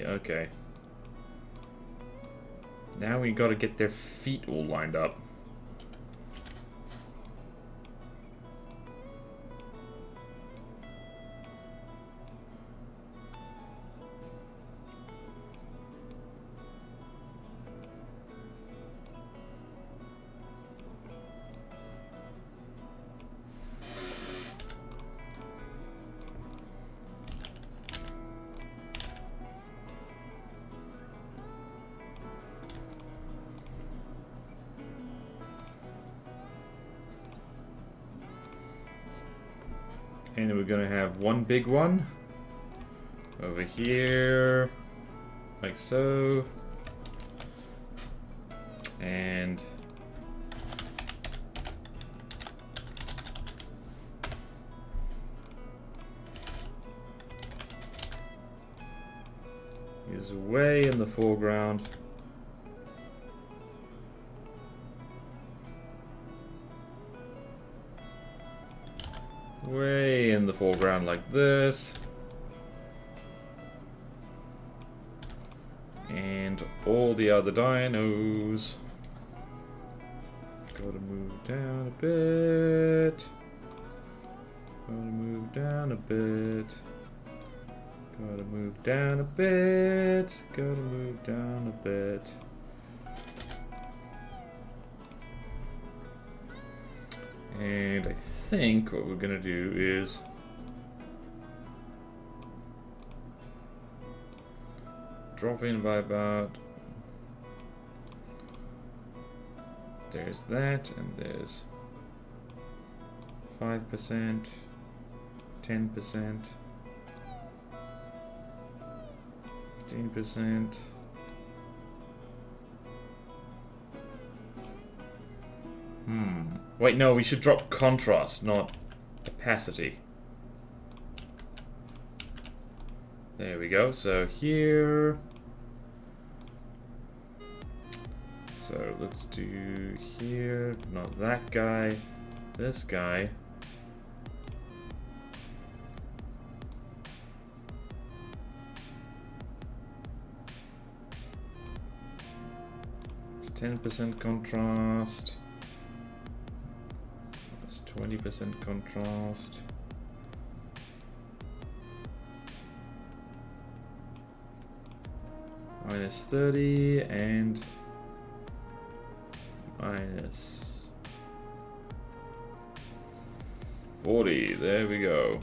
Okay. Now we gotta get their feet all lined up. And we're gonna have one big one over here, like so. And he's way in the foreground. Way in the foreground like this. And all the other dinos. Gotta move down a bit. Gotta move down a bit. Gotta move down a bit. Gotta move down a bit. And I think what we're gonna do is drop in by about, there's that, and there's 5%, 10%, 15%. Wait, no, we should drop contrast, not opacity. There we go, so here. So let's do here, not that guy, this guy. It's 10% contrast. 20% contrast. Minus 30 and minus 40. There we go.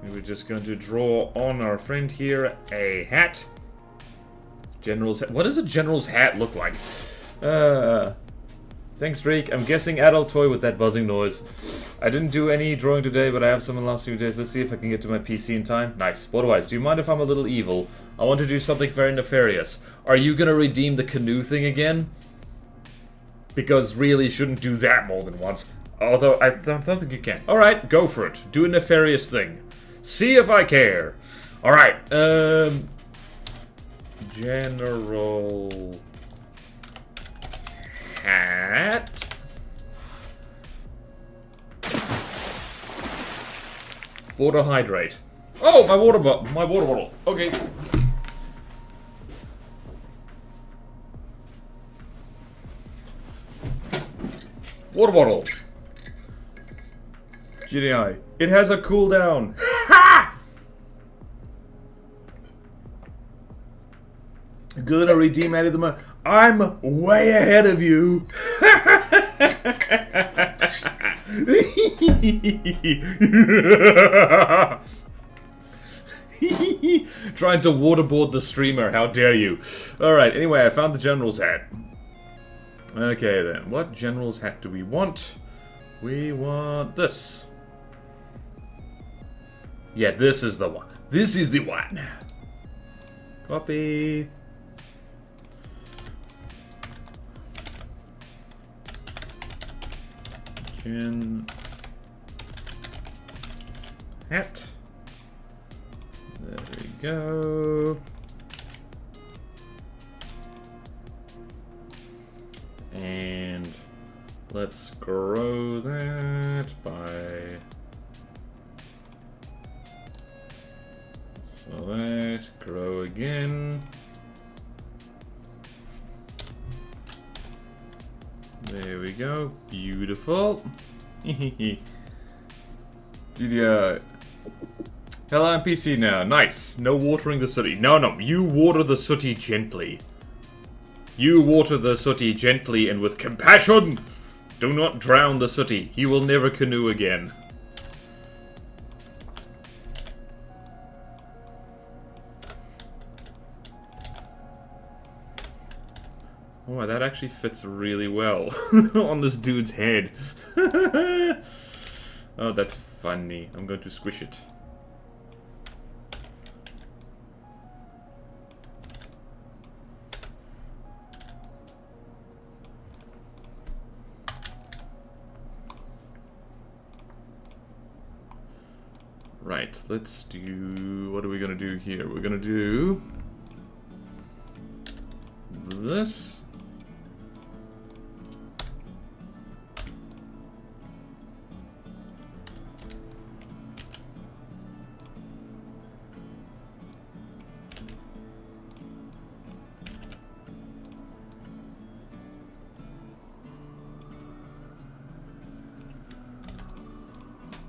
And we're just going to draw on our friend here a hat. General's hat. What does a general's hat look like? Thanks, Drake. I'm guessing adult toy with that buzzing noise. I didn't do any drawing today, but I have some in the last few days. Let's see if I can get to my PC in time. Nice. Otherwise, do you mind if I'm a little evil? I want to do something very nefarious. Are you gonna redeem the canoe thing again? Because really, shouldn't do that more than once. Although, I don't think you can. Alright, go for it. Do a nefarious thing. See if I care. Alright, General hat. Water hydrate. Oh, my water bottle. Okay. Water bottle. GDI. It has a cooldown. Ha! Gonna redeem any of them. I'm way ahead of you. Trying to waterboard the streamer, how dare you. Alright, anyway, I found the general's hat. Okay then, what general's hat do we want? We want this. Yeah, this is the one. This is the one. Copy. Gen hat. There we go. And let's grow that by select, grow again. There we go. Beautiful. Hello, I'm PC now. Nice. No watering the sooty. No, you water the sooty gently. You water the sooty gently and with compassion. Do not drown the sooty. He will never canoe again. Oh, that actually fits really well on this dude's head. Oh, that's funny. I'm going to squish it. Right, let's do... What are we gonna do here? We're gonna do... this.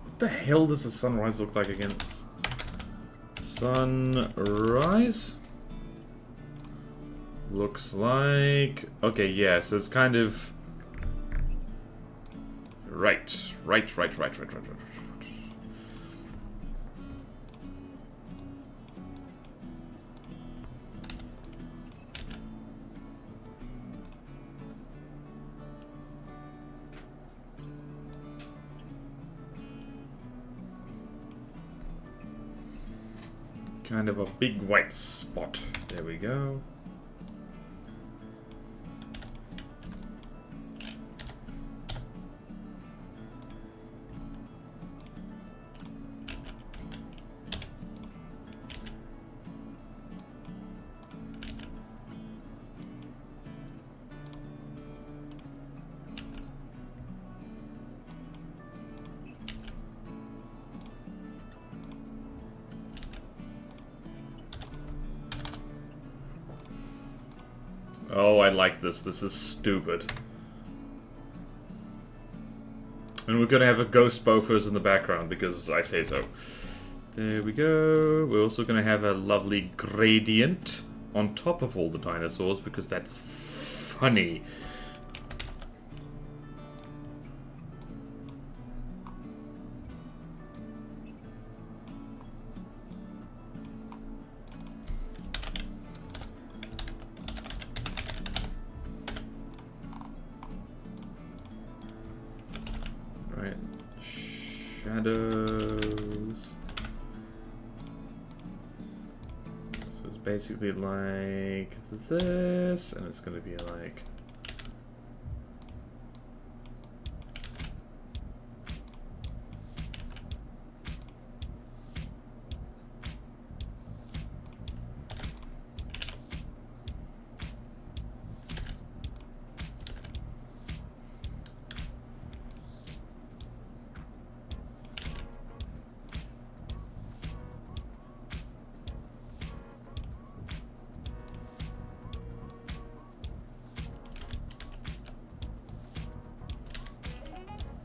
What the hell does the sunrise look like again? Sunrise? Looks like... Okay, yeah, so it's kind of... Right. Kind of a big white spot. There we go. Oh, I like this. This is stupid. And we're gonna have a ghost bofers in the background because I say so. There we go. We're also gonna have a lovely gradient on top of all the dinosaurs because that's funny. Shadows. So it's basically like this, and it's gonna be like...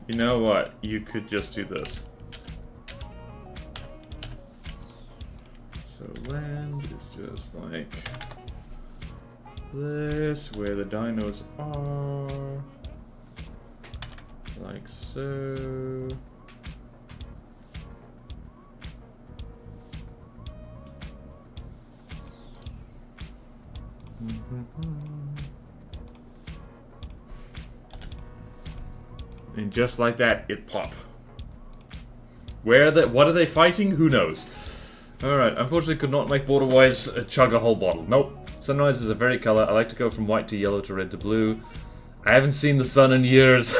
You know what? You could just do this. So land is just like this, where the dinos are. Like so. And just like that, it pop. What are they fighting? Who knows? Alright, unfortunately could not make border-wise chug a whole bottle. Nope. Sunrise is a very color. I like to go from white to yellow to red to blue. I haven't seen the sun in years.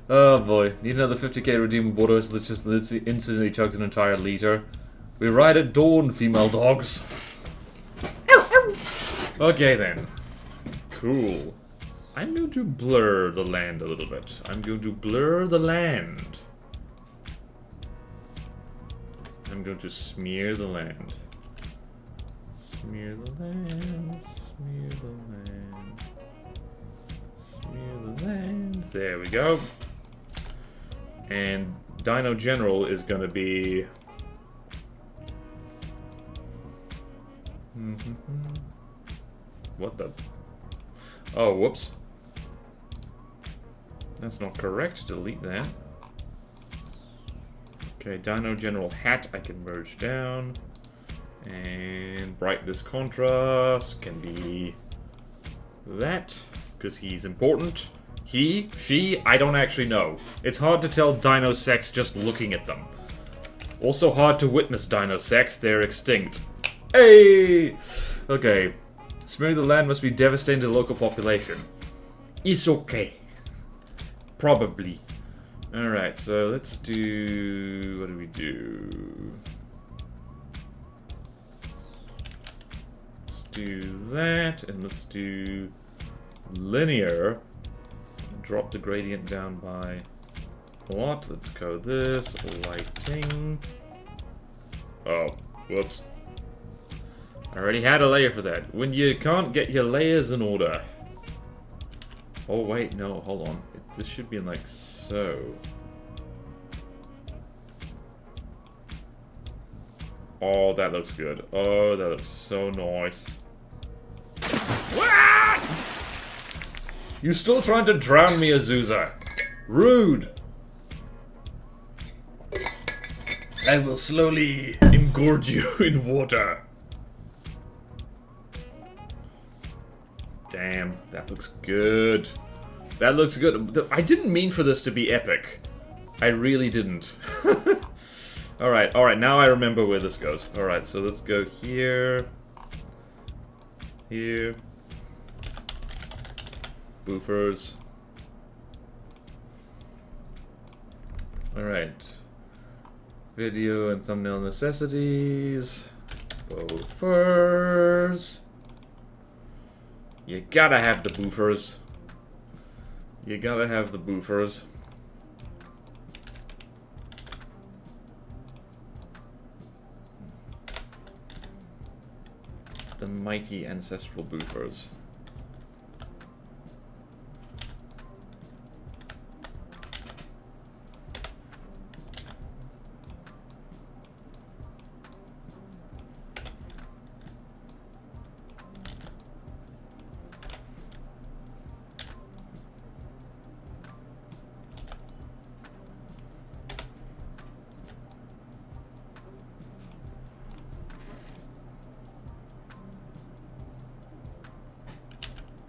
Oh boy. Need another 50k redeemable border, which just instantly chugs an entire liter. We ride at dawn, female dogs. Okay then. Cool. I'm going to blur the land a little bit. I'm going to blur the land. I'm going to smear the land. Smear the land. Smear the land. Smear the land. There we go. And Dino General is going to be... What the... Oh, whoops. That's not correct. Delete that. Okay, Dino General Hat I can merge down. And brightness contrast can be that, because he's important. He, she, I don't actually know. It's hard to tell dino sex just looking at them. Also hard to witness dino sex, they're extinct. Hey! Okay. Smearing the land must be devastating to the local population. It's okay. Probably. Alright, so let's do... what do we do? Let's do that, and let's do linear. Drop the gradient down by what? Let's go this. Lighting. Oh, whoops. I already had a layer for that. When you can't get your layers in order. Oh, wait, no, hold on. This should be in like so. Oh, that looks good. Oh, that looks so nice. What? You still trying to drown me, Azusa? Rude. I will slowly engorge you in water. Damn, that looks good. That looks good. I didn't mean for this to be epic. I really didn't. Alright, now I remember where this goes. Alright, so let's go here. Here. Boofers. Alright. Video and thumbnail necessities. Boofers. You gotta have the boofers. You gotta have the boofers. The mighty ancestral boofers.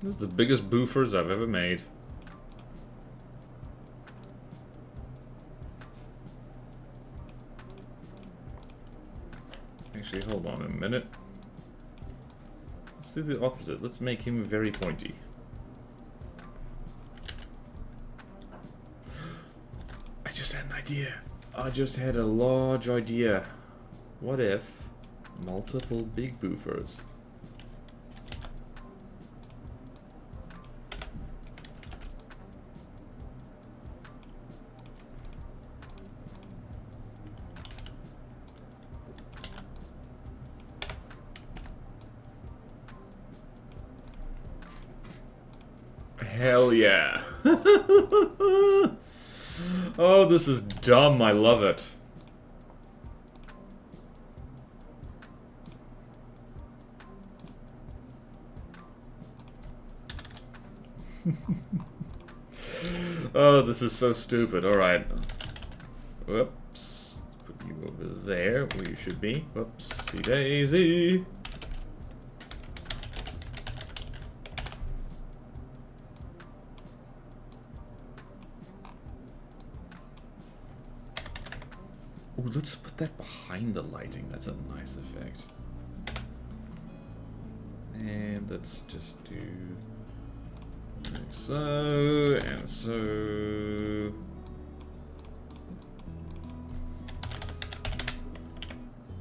This is the biggest boofers I've ever made. Actually, hold on a minute. Let's do the opposite. Let's make him very pointy. I just had an idea. I just had a large idea. What if multiple big boofers? Hell yeah. Oh, this is dumb. I love it. Oh, this is so stupid. Alright. Whoops. Let's put you over there where you should be. Whoopsie daisy. Ooh, let's put that behind the lighting. That's a nice effect. And let's just do like so and so.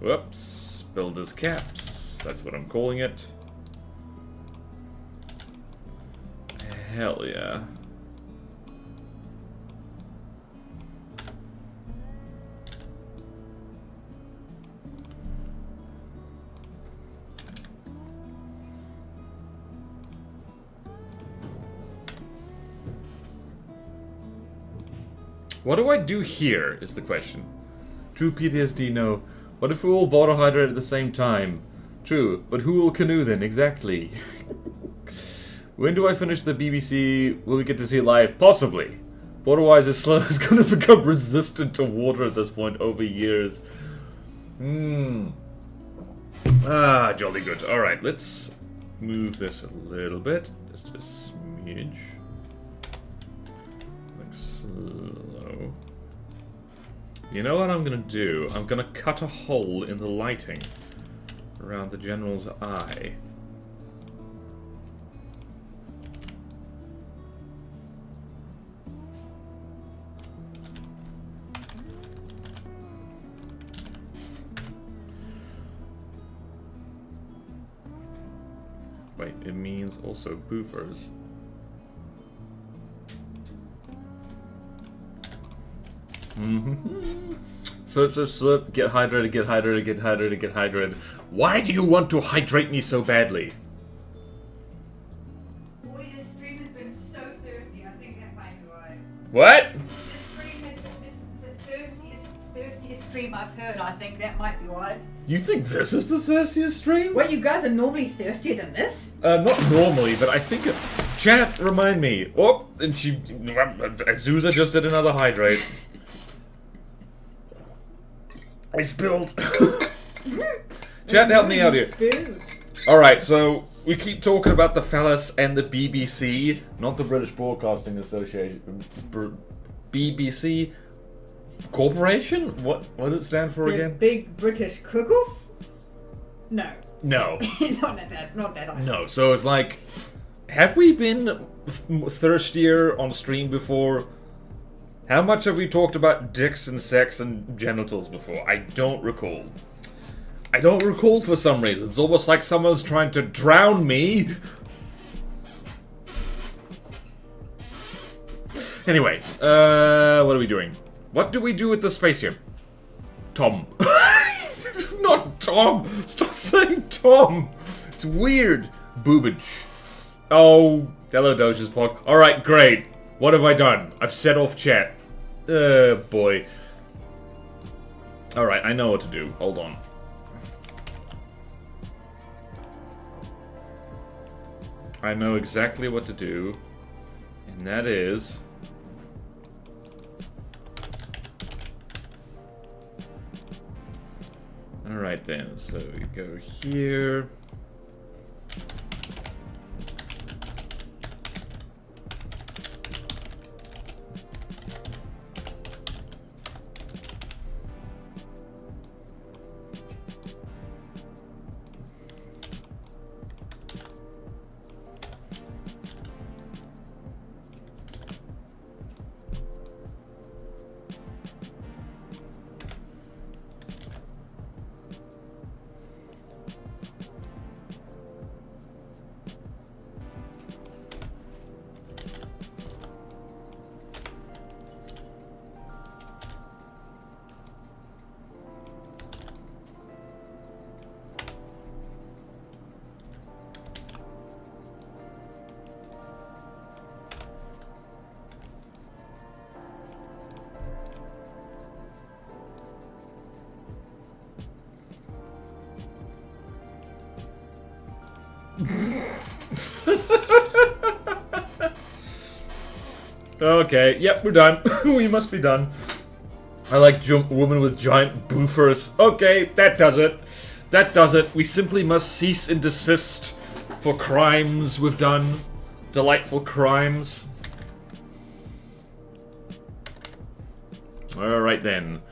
Whoops. Builder's caps. That's what I'm calling it. Hell yeah. What do I do here, is the question. True PTSD, no. What if we all bought a hydrate at the same time? True, but who will canoe then, exactly? When do I finish the BBC? Will we get to see it live? Possibly. But otherwise, this slow is going to become resistant to water at this point over years. Ah, jolly good. Alright, let's move this a little bit. Just a smidge. Like slow. You know what I'm gonna do? I'm gonna cut a hole in the lighting around the general's eye. Wait, it means also boofers. Slurp, slurp, slurp, get hydrated, get hydrated, get hydrated, get hydrated. Why do you want to hydrate me so badly? Boy, this stream has been so thirsty, I think that might be why. What? This stream has been, this is the thirstiest stream I've heard, I think that might be why. You think this is the thirstiest stream? What, you guys are normally thirstier than this? Not normally, but I think... Chat, remind me. Oh, and she... Azusa just did another hydrate. I spilled. Chat, help me out here. Alright, so we keep talking about the phallus and the BBC, not the British Broadcasting Association. BBC Corporation? What does it stand for again? Big British Cook-Off? No. No. not that. No, so it's like, have we been thirstier on stream before? How much have we talked about dicks and sex and genitals before? I don't recall. I don't recall for some reason. It's almost like someone's trying to drown me. Anyway, what are we doing? What do we do with the spaceship? Tom. Not Tom! Stop saying Tom! It's weird. Boobage. Oh, hello Doja's Pod. Alright, great. What have I done? I've set off chat. Boy. Alright, I know what to do. Hold on. I know exactly what to do. And that is... Alright then, so we go here. Okay, yep, we're done. We must be done. I like woman with giant boofers. Okay, that does it. That does it. We simply must cease and desist for crimes we've done. Delightful crimes. Alright then.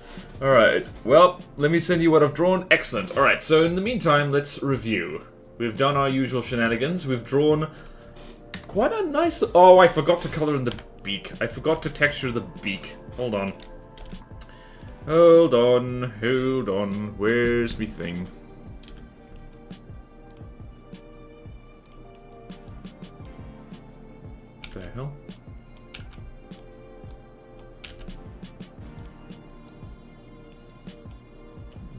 Alright, well, let me send you what I've drawn. Excellent. Alright, so in the meantime, let's review. We've done our usual shenanigans. We've drawn quite a nice... Oh, I forgot to color in the beak. I forgot to texture the beak. Hold on. Hold on. Hold on. Where's me thing? What the hell?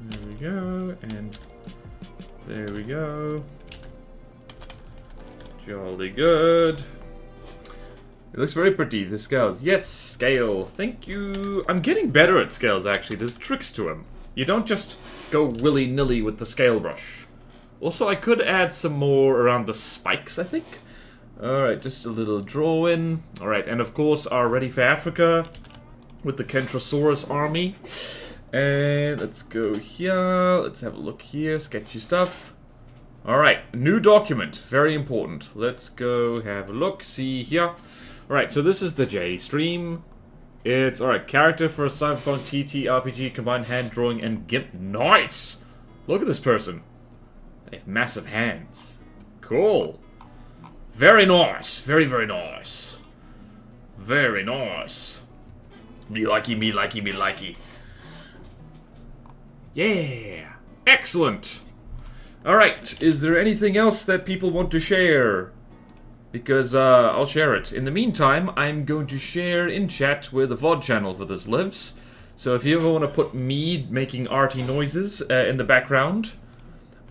There we go, and there we go. Jolly good. It looks very pretty, the scales. Yes, scale. Thank you. I'm getting better at scales, actually. There's tricks to them. You don't just go willy-nilly with the scale brush. Also, I could add some more around the spikes, I think. Alright, just a little drawing. Alright, and of course, our Ready for Africa with the Kentrosaurus army. And let's go here. Let's have a look here. Sketchy stuff. Alright, new document. Very important. Let's go have a look. See here. Alright, so this is the J stream. It's, alright, character for a Cyberpunk TT RPG combined hand drawing and GIMP. Nice! Look at this person. They have massive hands. Cool. Very nice. Very, very nice. Very nice. Me likey, me likey, me likey. Yeah. Excellent. Alright, is there anything else that people want to share? Because, I'll share it. In the meantime, I'm going to share in chat where the VOD channel for this lives. So if you ever want to put me making arty noises in the background...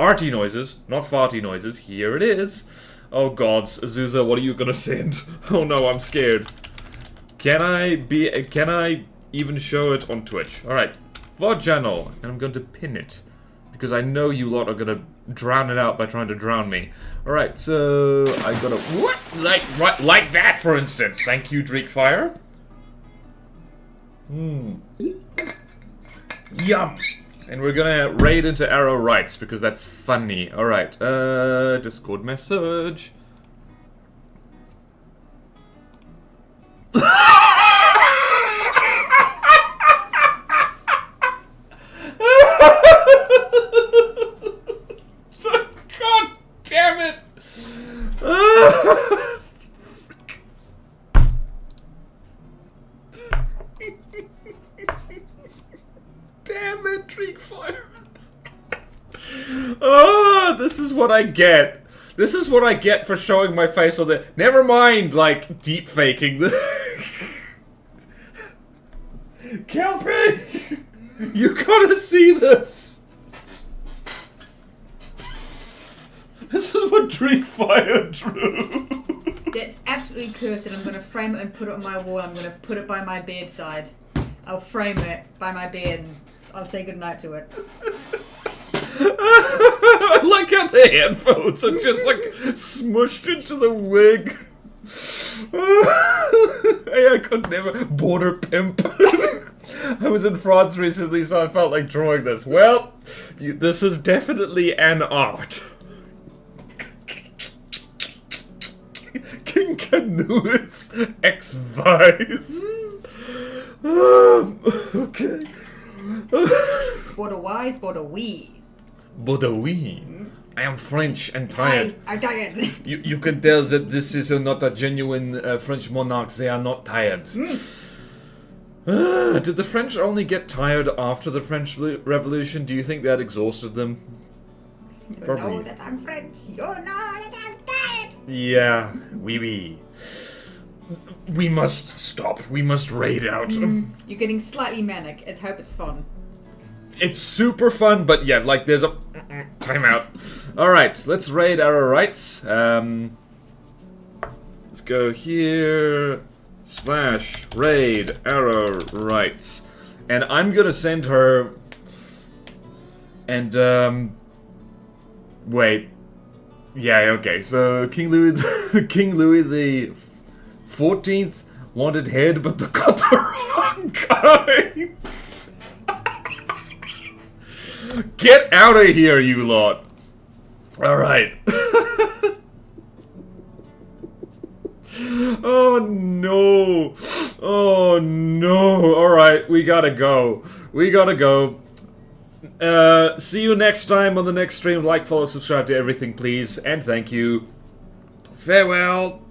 Arty noises, not farty noises, here it is. Oh gods, Azusa, what are you gonna send? Oh no, I'm scared. Can I even show it on Twitch? Alright, VOD channel, and I'm going to pin it. Because I know you lot are gonna drown it out by trying to drown me. Alright, so I gotta... What? Like that, for instance. Thank you, Dreekfire. Yum! And we're gonna raid into arrow rights, because that's funny. Alright, Discord message. God damn it! Damn it, Dreekfire. Oh, this is what I get. This is what I get for showing my face on the... Never mind, like, deep faking the... Kelpie! You gotta see this! This is what Dreekfire drew. It's absolutely cursed, and I'm going to frame it and put it on my wall. I'm going to put it by my bedside. I'll frame it by my bed and I'll say goodnight to it. I like how the headphones are just like smushed into the wig. Hey, I could never... Border pimp. I was in France recently, so I felt like drawing this. Well, this is definitely an art. King Canoe's ex-vice. Okay. Border wise, border wee. Border wee. I am French and tired. I'm tired. You can tell that this is not a genuine French monarch. They are not tired. Did the French only get tired after the French Revolution? Do you think that exhausted them? You know that I'm French. You know that I'm tired. Yeah, oui. We must stop. We must raid out. You're getting slightly manic. I hope it's fun. It's super fun, but yeah, like there's a timeout. Alright, let's raid our rights. Let's go here. / raid arrow rights. And I'm gonna send her... And, wait. Yeah, okay, so King Louis the 14th wanted head, but they got the wrong guy. Get out of here, you lot. Alright. Oh no. Oh no. Alright, we gotta go. We gotta go. See you next time on the next stream. Like, follow, subscribe to everything, please. And thank you. Farewell.